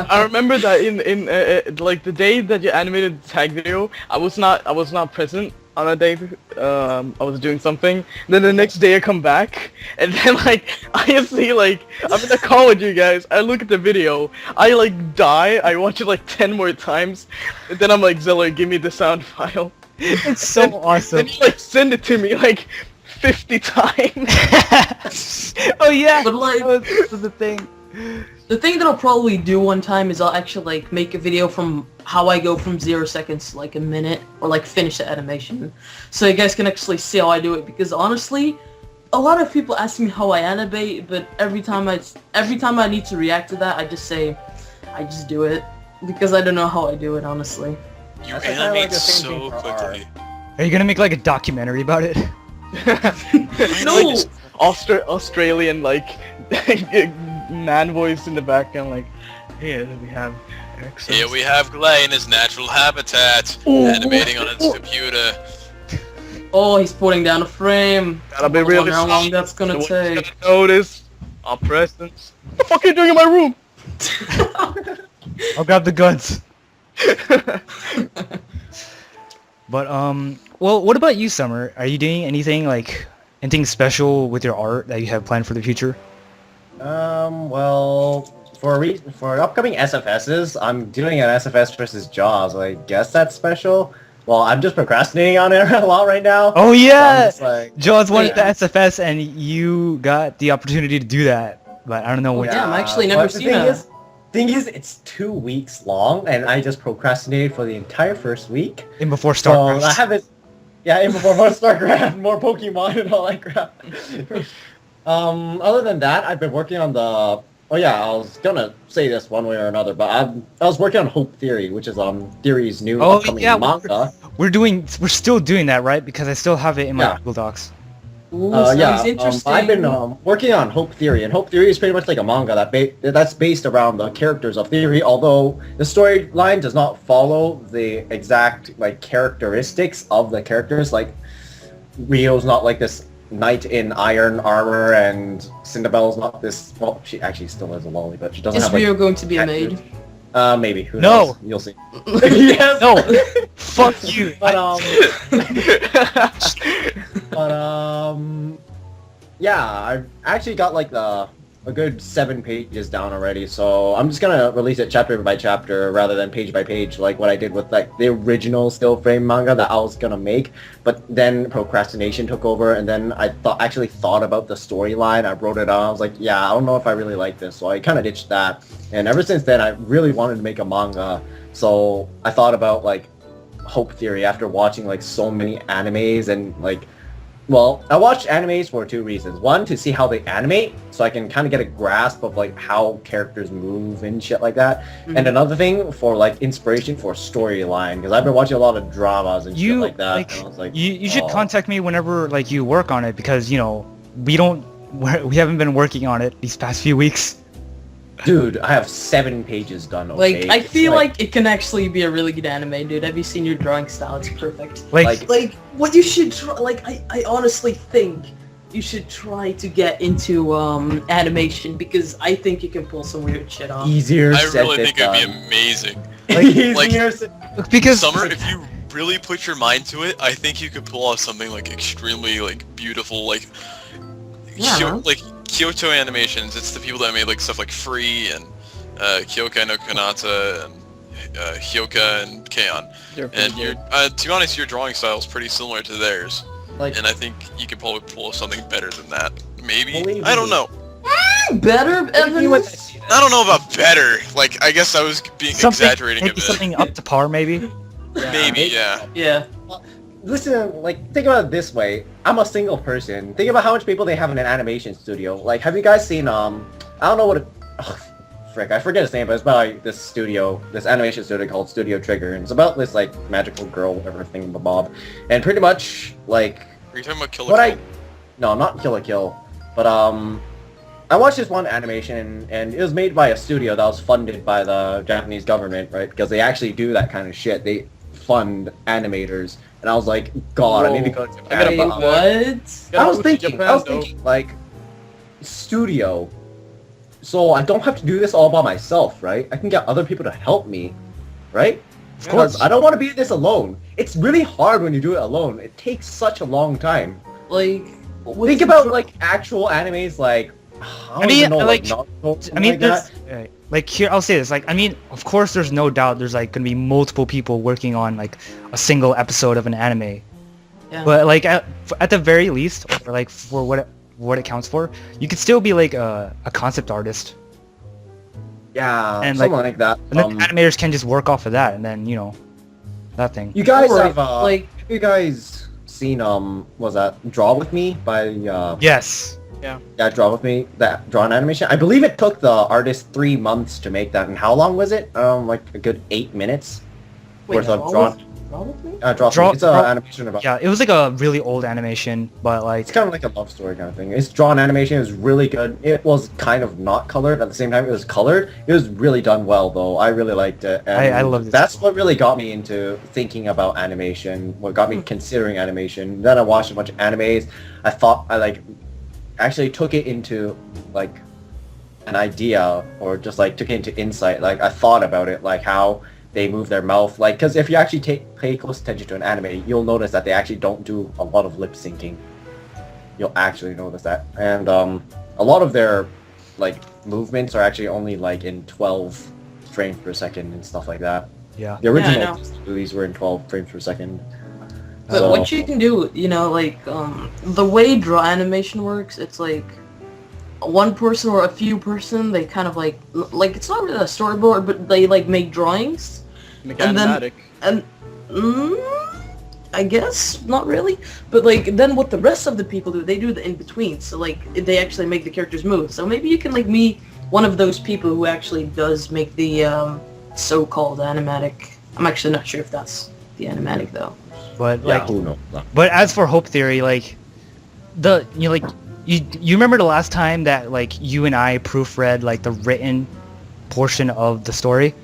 I remember that in like the day that you animated the tag video, I was not present on that day. I was doing something. Then the next day I come back, and then like I see like I'm in a call with you guys. I look at the video. I like die. I watch it like 10 more times, and then I'm like, Zeller, give me the sound file. It's so awesome. Then you like send it to me like 50 times. Oh yeah, But like, that was the thing. The thing that I'll probably do one time is I'll actually like make a video from how I go from 0 seconds to like a minute, or like finish the animation, so you guys can actually see how I do it. Because honestly, a lot of people ask me how I animate, but every time I need to react to that, I just do it, because I don't know how I do it, honestly. You That's kinda animate like the same thing so for quickly. Are you gonna make like a documentary about it? No! Australian like man voice in the background, like, here we have Erickson. Here we have Glay in his natural habitat, Ooh, animating on ooh, its ooh. computer. Oh, he's putting down a frame. Gotta be I wonder really how long that's The gonna one's take. gonna notice our presence. What the fuck are you doing in my room? I'll grab the guns. But well, what about you, Summer? Are you doing anything special with your art that you have planned for the future? Well, for upcoming SFSs, I'm doing an SFS versus Jaws. I guess that's special. Well, I'm just procrastinating on it a lot right now. Oh So I'm yeah, just like, Jaws won Yeah. the SFS, and you got the opportunity to do that. But I don't know when. Yeah, I'm actually never but the seen that. Thing is, it's 2 weeks long, and I just procrastinated for the entire first week. In before So StarCraft. I haven't. Yeah, even more StarCraft, more Pokemon, and all that crap. Other than that, I've been working on the. Oh yeah, I was gonna say this one way or another, but I was working on Hope Theory, which is Theory's new Oh, upcoming yeah, manga. We're still doing that, right? Because I still have it in my Yeah. Google Docs. Ooh, sounds interesting. I've been working on Hope Theory, and Hope Theory is pretty much like a manga that's based around the characters of Theory, although the storyline does not follow the exact like characteristics of the characters. Like Rio's not like this knight in iron armor, and Cindebelle's not this. Well, she actually still is a lolly, but she doesn't Is have like. Rio going to be a maid? Maybe. Who No. knows? You'll see. Yes. No, fuck you. But yeah, I've actually got like a good 7 pages down already, so I'm just gonna release it chapter by chapter rather than page by page, like what I did with like the original still frame manga that I was gonna make. But then procrastination took over, and then I actually thought about the storyline. I wrote it down. I was like, yeah, I don't know if I really like this, so I kind of ditched that. And ever since then, I really wanted to make a manga, so I thought about like Hope Theory after watching like so many animes and like. Well, I watch animes for 2 reasons. One, to see how they animate, so I can kind of get a grasp of like how characters move and shit like that. Mhm. And another thing for like inspiration for storyline, because I've been watching a lot of dramas and shit like that. And I was like, you should oh. contact me whenever like you work on it, because we haven't been working on it these past few weeks. Dude, I have 7 pages done. Like, Okay? I It's feel like it can actually be a really good anime, dude. Have you seen your drawing style? It's perfect. Like Like, what you should try, like, I honestly think you should try to get into, animation, because I think you can pull some weird shit off. easier I said really than think it'd be done. amazing. Easier said- because Summer, if you really put your mind to it, I think you could pull off something like extremely like beautiful, like Yeah. like Kyoto Animations. It's the people that made like stuff like Free and Kyoka no Kanata and Hyoka and Keion. And to be honest, your drawing style is pretty similar to theirs. like, And I think you could probably pull off something better than that. Maybe. Believe I don't me. know. Better, Evan? I don't know about better. Like, I guess I was being exaggerating a maybe bit. something up to par, maybe. Maybe, yeah. Yeah. Listen, like, think about it this way. I'm a single person. Think about how much people they have in an animation studio. Like, have you guys seen, I don't know what it... Oh, frick, I forget his name, but it's about like, this animation studio called Studio Trigger, and it's about this, like, magical girl, whatever thingamabob. And pretty much, like... Are you talking about Killer What Kill? No, not Kill la Kill. But, I watched this one animation, and it was made by a studio that was funded by the Japanese government, right? Because they actually do that kind of shit. They fund animators. And I was like, God, I need to go to I Japan. gotta Wait, buy- what? I was Go to thinking, Japan, like, studio. So I don't have to do this all by myself, right? I can get other people to help me, right? Of Because course. I don't want to be this alone. It's really hard when you do it alone. It takes such a long time. Like, Think about, like, actual animes, like, I don't mean, even know, like, Naruto, I something mean, like that. like here, I'll say this. Like, I mean, of course, there's no doubt there's like gonna be multiple people working on like a single episode of an anime. yeah. But like at the very least, or like for what it counts for, you could still be like a concept artist. Yeah, And, something like that. And then the animators can just work off of that, and then, you know, that thing. You guys Or, have like- you guys seen was that Draw With Me by Yes. yeah, Draw With Me, that drawn animation? I believe it took the artist 3 months to make that, and how long was it? Like a good 8 minutes worth of drawn. Draw With Me? Draw. It's an animation about. Yeah, it was like a really old animation, but like... It's kind of like a love story kind of thing. It's drawn animation. It was really good. It was kind of not colored at the same time. It was colored. It was really done well though. I really liked it. And I loved it. That's what really got me into thinking about animation. What got me considering animation. Then I watched a bunch of animes. I thought I actually took it into like an idea, or just like took it into insight. Like I thought about it, like how they move their mouth, like, because if you actually pay close attention to an anime, you'll notice that they actually don't do a lot of lip syncing. You'll actually notice that, and a lot of their like movements are actually only like in 12 frames per second and stuff like that. Yeah. The original know. movies were in 12 frames per second. But So- what you can do, you know, like, the way draw animation works, it's like one person or a few person, they kind of like it's not really a storyboard, but they like make drawings. Make And then- animatic. And I guess not really, but like then what the rest of the people do, they do the in between. So like they actually make the characters move. So maybe you can like be one of those people who actually does make the so-called animatic. I'm actually not sure if that's the animatic though. But Yeah, like, who knows? but as for Hope Theory, like, you remember the last time that like you and I proofread like the written portion of the story?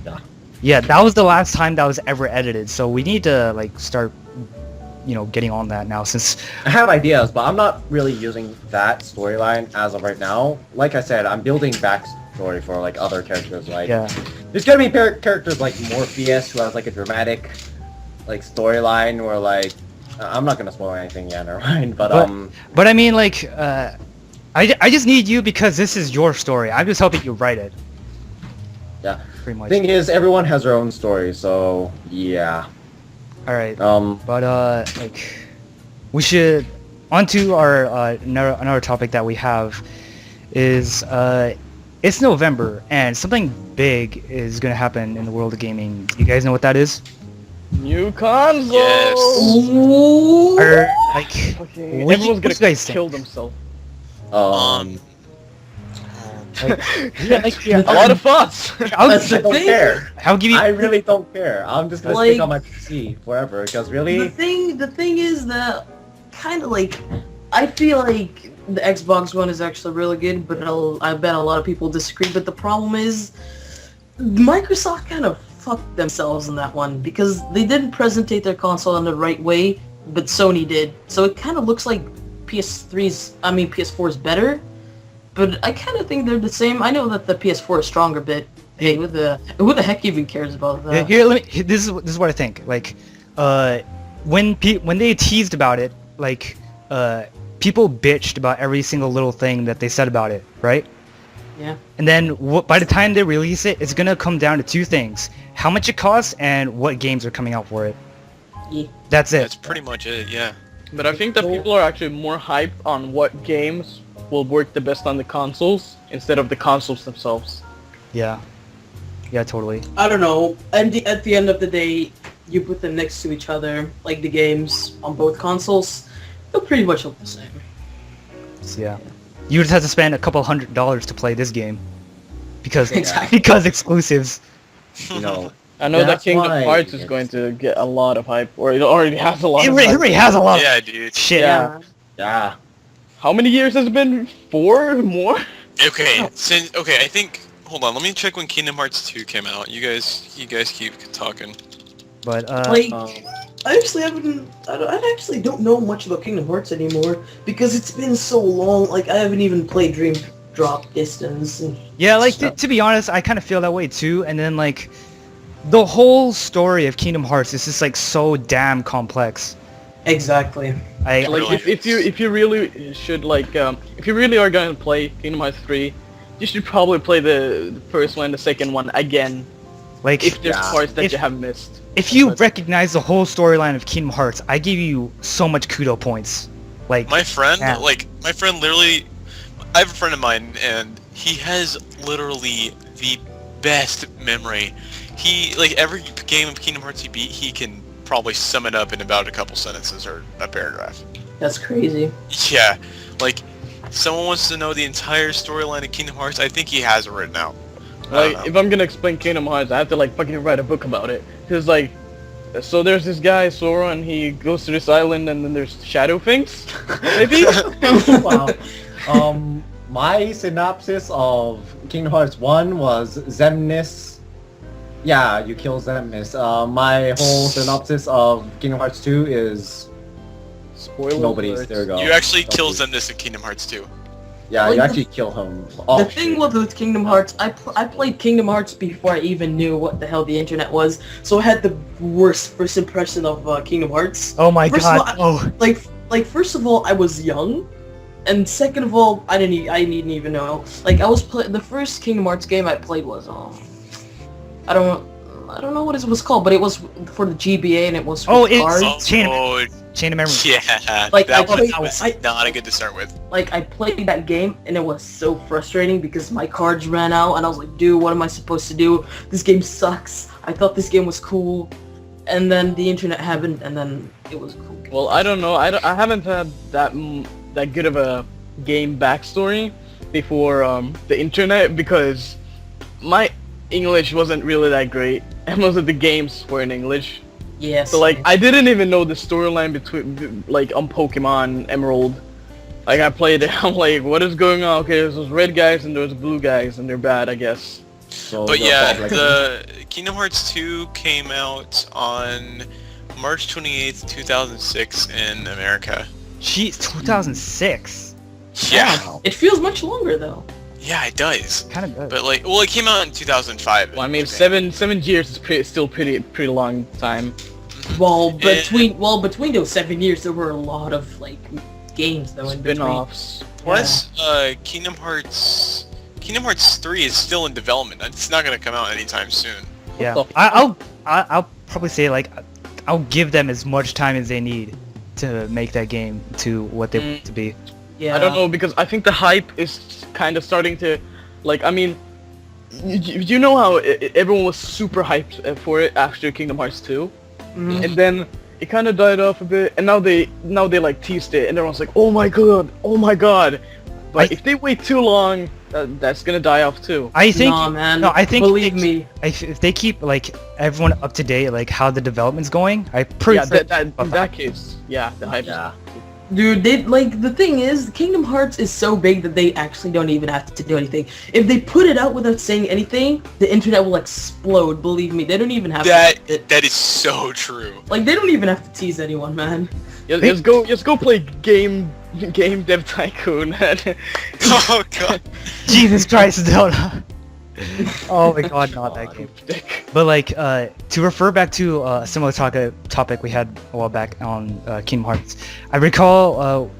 Yeah. Yeah, that was the last time that was ever edited. So we need to like start, you know, getting on that now, since I have ideas, but I'm not really using that storyline as of right now. Like I said, I'm building backstory for like other characters. Like, yeah, there's gonna be characters like Morpheus, who has like a dramatic, like storyline, where like I'm not gonna spoil anything yet, never mind. But But I mean, like, I just need you because this is your story. I'm just helping you write it. Yeah. Pretty much. thing is, everyone has their own story, so yeah. All right. Um, But like, we should onto our another topic that we have is it's November and something big is gonna happen in the world of gaming. You guys know what that is? New console. Yes. Ooh. Or like, Fucking What do you- everyone's what do you gonna guys think? kill themselves. yeah, like, yeah, A lot of fuss. I'll, That's I the don't thing. care. I'll give you. I really don't care. I'm just gonna Like- stick on my PC forever, because really, The thing is that kind of like I feel like the Xbox One is actually really good, but I bet a lot of people disagree. But the problem is Microsoft kind of fucked themselves in that one because they didn't presentate their console in the right way, but Sony did. So it kind of looks like PS4 is better, but I kind of think they're the same. I know that the PS4 is stronger, but hey, who the heck even cares about that? Here, this is what I think. Like, when they teased about it, like, people bitched about every single little thing that they said about it, right? Yeah. And then by the time they release it, it's gonna come down to two things: how much it costs and what games are coming out for it. Yeah. That's it. That's pretty much it, yeah. But I think that people are actually more hyped on what games will work the best on the consoles instead of the consoles themselves. Yeah. Yeah, totally. I don't know. And at the end of the day, you put them next to each other, like the games on both consoles, they'll pretty much look the same. So, yeah. You just have to spend a couple $100 to play this game because Exactly. because exclusives. you know, I know that That's Kingdom why Hearts is going to get a lot of hype, or it already has a lot It of hype. already has a lot of Yeah, dude. shit. Yeah. yeah. How many years has it been? 4 more? Okay, I think. Hold on, let me check when Kingdom Hearts 2 came out. You guys keep talking. But Like, Um, I actually I actually don't know much about Kingdom Hearts anymore because it's been so long. Like, I haven't even played Dream Drop Distance. And yeah, like stuff. to be honest, I kind of feel that way too. And then like, the whole story of Kingdom Hearts is just like so damn complex. Exactly. I Like Really? if you really should like if you really are going to play Kingdom Hearts 3, you should probably play the first one and the second one again like if there's Yeah. parts that If- you have missed. if you But- recognize the whole storyline of Kingdom Hearts, I give you so much kudo points. Like, My friend, Yeah. my friend literally, I have a friend of mine, and he has literally the best memory. He, like, every game of Kingdom Hearts he beat, he can probably sum it up in about a couple sentences or a paragraph. That's crazy. Yeah, like, someone wants to know the entire storyline of Kingdom Hearts, I think he has it written out. Like, if I'm gonna explain Kingdom Hearts, I have to, like, fucking write a book about it. Cause, like, so there's this guy, Sora, and he goes to this island, and then there's shadow things, maybe? Wow. My synopsis of Kingdom Hearts 1 was Xemnas. Yeah, you kill Xemnas. My whole synopsis of Kingdom Hearts 2 is Spoiler nobody's. alert. There we go. You actually kill Nobody's. Xemnas in Kingdom Hearts 2. Yeah, Like, you actually kill him. Oh, The thing with Kingdom Hearts, I played Kingdom Hearts before I even knew what the hell the internet was, so I had the worst first impression of Kingdom Hearts. Oh my First of god. all, Oh. Like first of all, I was young, and second of all, I didn't even even know. Like I was the first Kingdom Hearts game I played was I don't know what it was called, but it was for the GBA and it was for Oh, it's cards. Chain of Memory. Yeah, Like, that I one played- was not a good to start with. Like I played that game and it was so frustrating because my cards ran out and I was like, dude, what am I supposed to do? This game sucks. I thought this game was cool, and then the internet happened and then it was cool. Well, I don't know. I haven't had that good of a game backstory before the internet because my English wasn't really that great, and most of the games were in English. Yes. So like, I didn't even know the storyline between like on Pokemon Emerald. Like I played it, I'm like, what is going on? Okay, there's those red guys and there's blue guys, and they're bad, I guess. So But they'll yeah, fall back. the Kingdom Hearts 2 came out on March 28th, 2006 in America. Jeez, 2006. Yeah, Wow. It feels much longer though. yeah, it does. Kind of good. But like, well, it came out in 2005. Well, I mean, in Japan. 7 years is still pretty long time. Well, between those 7 years, there were a lot of like games though in between. Spin-offs. Plus, Kingdom Hearts 3 is still in development. It's not gonna come out anytime soon. Yeah, the f- I'll probably say like I'll give them as much time as they need to make that game to what they want it to be. Yeah. I don't know, because I think the hype is kind of starting to, like, I mean, you know how everyone was super hyped for it after Kingdom Hearts 2, Mhm. and then it kind of died off a bit, and now they like teased it, and everyone's like, oh my god. But if they wait too long, that's gonna die off too. I think Nah, man. no, I think Believe me. if they keep like everyone up to date, like how the development's going, I pretty Yeah, sure in that case, yeah, the hype. Yeah. Dude, the thing is, Kingdom Hearts is so big that they actually don't even have to do anything. If they put it out without saying anything, the internet will explode. Believe me, they don't even have to. That is so true. Like they don't even have to tease anyone, man. Just go play Game Dev Tycoon. Oh god. Jesus Christ, Zelda. Oh my god, not that game. But like, to refer back to a similar topic we had a while back on Kingdom Hearts, I recall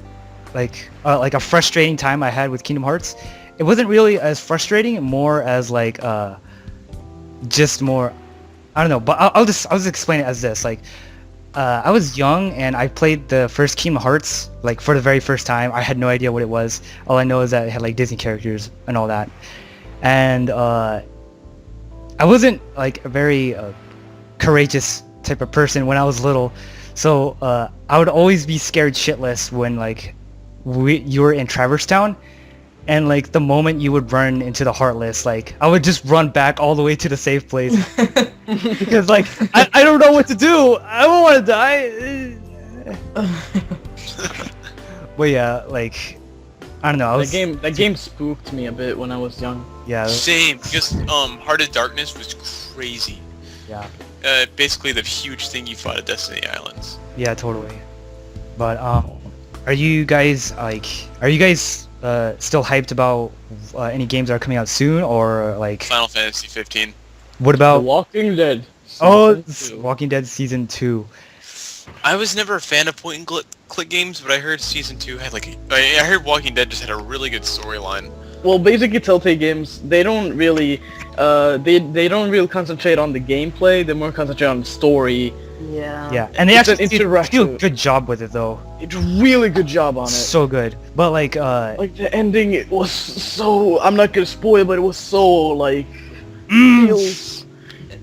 like a frustrating time I had with Kingdom Hearts. It wasn't really as frustrating, more as like just more, I don't know. But I'll just explain it as this. Like, I was young and I played the first Kingdom Hearts like for the very first time. I had no idea what it was. All I know is that it had like Disney characters and all that. And I wasn't like a very courageous type of person when I was little, so I would always be scared shitless when like you were in Traverse Town, and like the moment you would run into the Heartless, like I would just run back all the way to the safe place because like I don't know what to do. I don't want to die. But yeah, like I don't know. That game spooked me a bit when I was young. Yeah. Same, because Heart of Darkness was crazy. Yeah. Basically the huge thing you fought at Destiny Islands. Yeah, totally. But are you guys still hyped about any games that are coming out soon, or like Final Fantasy 15. what The about Walking Dead. oh Season 2. Walking Dead Season 2? I was never a fan of point and click games, but I heard Season 2 had I heard Walking Dead just had a really good storyline. Well, basically Telltale games, they don't really they don't really concentrate on the gameplay. They more concentrate on the story. Yeah. Yeah, and they It's an actually do a interactive- good job with it though. It's a really good job on it. So good. But like Like the ending, it was so, I'm not gonna spoil, but it was so like Feels.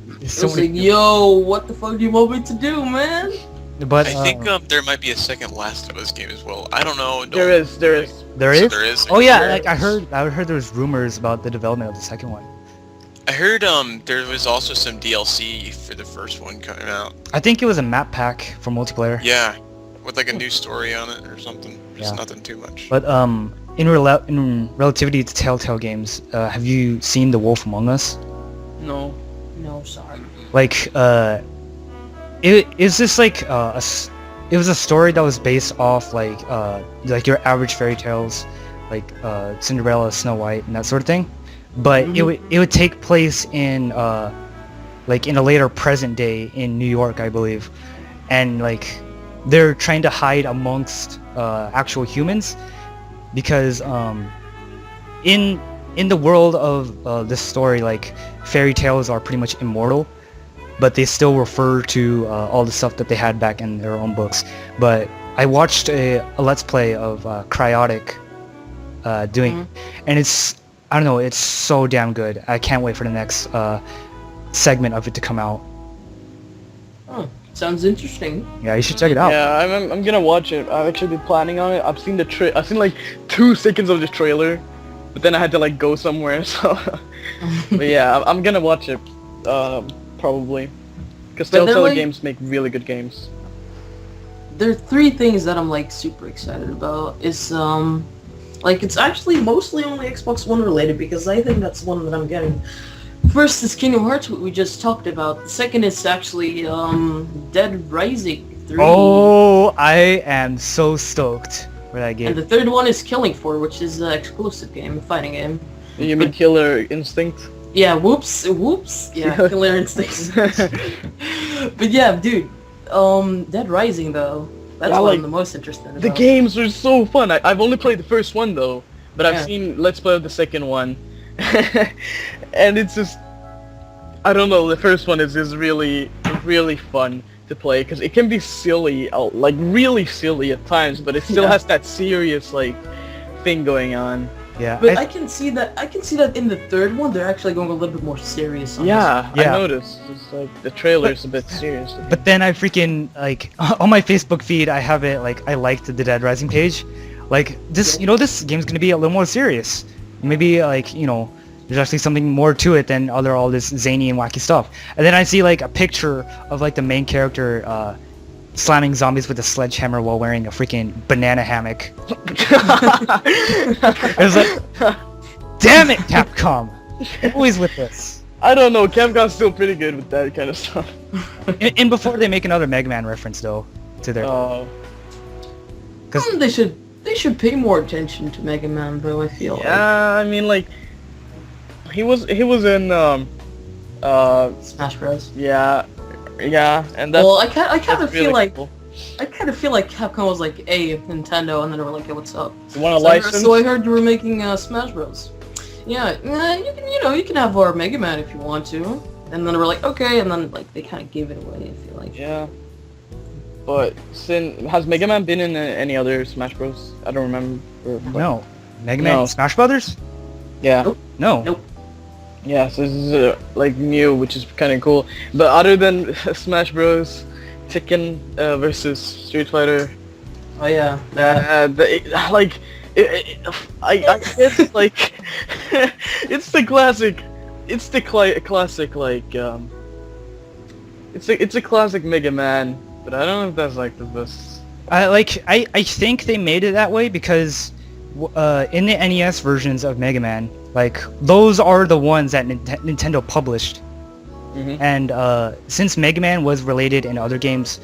There's I so was many like, yo, what the fuck do you want me to do, man? But I think there might be a second Last of Us game as well. I don't know. There is. there So is. there is. Oh yeah, Yeah. like I heard there was rumors about the development of the second one. I heard there was also some DLC for the first one coming out. I think it was a map pack for multiplayer. Yeah, with like a new story on it or something. Just Yeah. nothing too much. But in relativity to Telltale games, have you seen The Wolf Among Us? No. No, sorry. Like it is this like it was a story that was based off like your average fairy tales, like Cinderella, Snow White, and that sort of thing. But it would take place in like in a later present day in New York, I believe, and like they're trying to hide amongst actual humans because in the world of this story, like fairy tales are pretty much immortal, but they still refer to all the stuff that they had back in their own books. But I watched a Let's Play of Cryotic doing, and I don't know, it's so damn good. I can't wait for the next segment of it to come out. Oh, sounds interesting. Yeah, you should check it out. Yeah, I'm gonna watch it. I've actually been planning on it. I've seen I've seen like 2 seconds of the trailer, but then I had to like go somewhere. So, but yeah, I'm gonna watch it probably, because But they're, Telltale like- games make really good games. There are 3 things that I'm like super excited about. Is like it's actually mostly only Xbox One related because I think that's one that I'm getting. First is Kingdom Hearts, what we just talked about. The second is actually Dead Rising 3. Oh, I am so stoked for that game. And the third one is Killing Floor, which is an exclusive game, a fighting game. You mean Killer Instinct? Yeah, whoops. Yeah, Killer Instinct. But yeah, dude, Dead Rising though, that's Yeah, what like, I'm the most interested in. The games are so fun. I've only played the first one though, but I've Yeah. seen Let's Play of the second one, and it's just, I don't know. The first one is really fun to play because it can be silly, like really silly at times, but it still Yeah. has that serious like thing going on. Yeah, But I can see that in the third one they're actually going a little bit more serious on Yeah, Yeah. I noticed. It's like the trailer's a bit serious. but then I freaking like on my Facebook feed I have it like I liked the Dead Rising page, like this this game's gonna be a little more serious. Maybe like there's actually something more to it than all this zany and wacky stuff. And then I see like a picture of like the main character slamming zombies with a sledgehammer while wearing a freaking banana hammock. It was like, damn it, Capcom! Always with this. I don't know. Capcom's still pretty good with that kind of stuff. And before they make another Mega Man reference though, to their They should pay more attention to Mega Man though, I feel yeah, I mean like he was in like Smash Bros. yeah, and that's Well, I kind of that's feel really like cool. Capcom was like, "Hey, Nintendo," and then they were like, "Hey, what's up?" You want a So I heard- license? So I heard you were making Smash Bros. Yeah, you can have our Mega Man if you want to. And then they were like, okay, and then like they kind of gave it away. I feel like. Yeah. But has Mega Man been in any other Smash Bros? I don't remember. No. Mega Man No. Smash Brothers? Yeah. Nope. No. Nope. Yeah, so this is like new, which is kind of cool. But other than Smash Bros, Tekken versus Street Fighter, Oh yeah. I guess like it's the classic, classic like it's a classic Mega Man, but I don't know if that's like the best. I think they made it that way because in the NES versions of Mega Man, like those are the ones that Nintendo published. Mhm. And since Mega Man was related in other games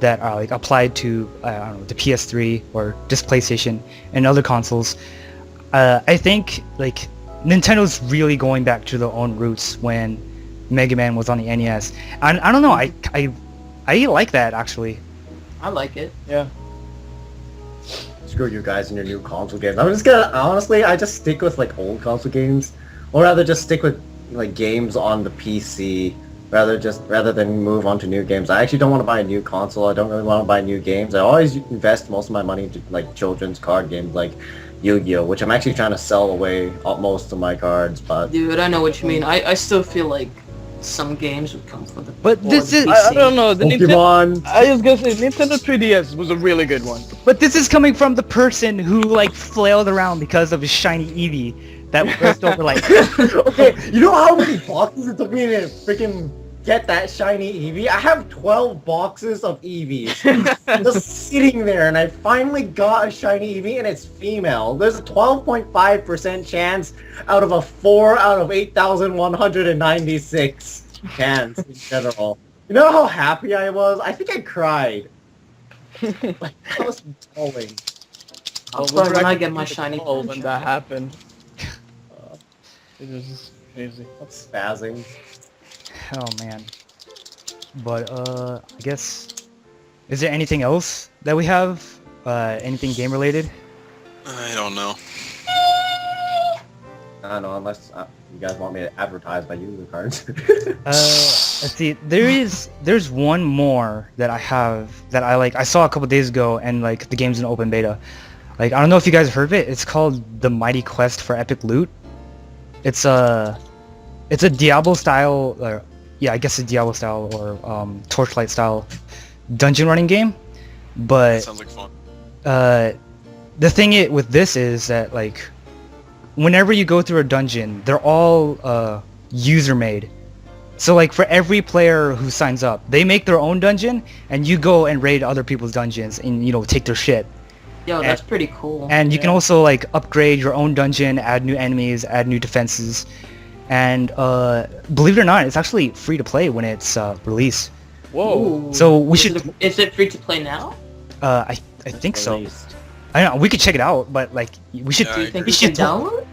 that are like applied to I don't know, the PS3 or just PlayStation and other consoles, I think like Nintendo's really going back to their own roots when Mega Man was on the NES. And I don't know, I like that actually. I like it. Yeah. Screw you guys and your new console games. I'm just gonna honestly, I just stick with like old console games, or rather just stick with like games on the PC, rather than move on to new games. I actually don't want to buy a new console. I don't really want to buy new games. I always invest most of my money into like children's card games, like Yu-Gi-Oh, which I'm actually trying to sell away most of my cards, but Dude, I know what you mean. I still feel like some games would come for the. But this is- I don't know. The Nintendo. Pokemon. I was gonna say Nintendo 3DS was a really good one. But this is coming from the person who like flailed around because of his shiny Eevee that burst over like. Okay, you know how many boxes it took me to freaking get that shiny Eevee? I have 12 boxes of Eevees just sitting there, and I finally got a shiny Eevee, and it's female. There's a 12.5% chance out of a 4 out of 8,196 chance in general. You know how happy I was? I think I cried. Like, I was bawling. I'll cry when I get my shiny. When that happened. It was just crazy. That's spazzing. Oh man. But I guess, is there anything else that we have? Anything game related? I don't know. I don't know, unless you guys want me to advertise my Yu-Gi-Oh cards. Let's see. There's one more that I have that I saw a couple days ago, and like the game's in open beta. Like I don't know if you guys heard of it. It's called The Mighty Quest for Epic Loot. It's a Diablo style, or yeah, I guess a Diablo style or Torchlight style dungeon running game. But Sounds like fun. the thing with this is that like whenever you go through a dungeon, they're all user made. So like for every player who signs up, they make their own dungeon, and you go and raid other people's dungeons and take their shit. Yo, that's pretty cool. And you can also like upgrade your own dungeon, add new enemies, add new defenses, and believe it or not, it's actually free to play when it's released. Whoa. Ooh. So we should. Is it free to play now? I think so. Released. I don't know. We could check it out, but like we should. Yeah, Do you think we we can should download it?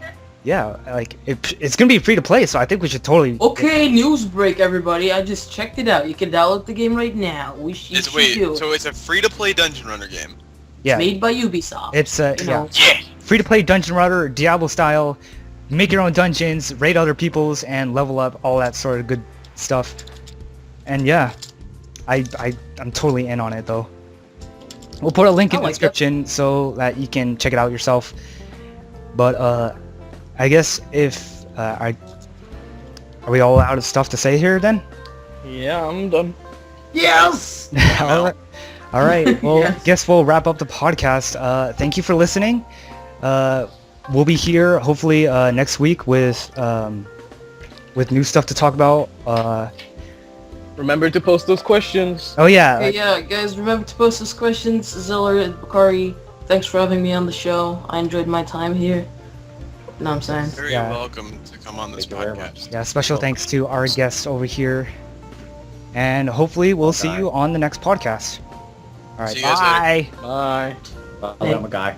Yeah, like it's gonna be free to play, so I think we should totally. Okay, news break, everybody. I just checked it out. You can download the game right now. We should It's do it. so it's a free-to-play dungeon runner game. Yeah, Made by Ubisoft. it's you yeah, know. free to play dungeon runner, Diablo style. Make your own dungeons, raid other people's, and level up, all that sort of good stuff. And yeah, I'm totally in on it though. We'll put a link in the like description so that you can check it out yourself. But I guess if are we all out of stuff to say here then? Yeah, I'm done. Yes! All right. Well, Yes. guess we'll wrap up the podcast. Thank you for listening. We'll be here hopefully next week with new stuff to talk about. Remember to post those questions. Oh yeah. Okay, yeah, guys, remember to post those questions. Zeller and Bakari, thanks for having me on the show. I enjoyed my time here. You know what I'm saying? Very Yeah. welcome to come on this Thank you very podcast. Yeah, special thanks to our guests over here. And hopefully we'll see you on the next podcast. All right, See you guys later. bye. Bye. I'm a guy.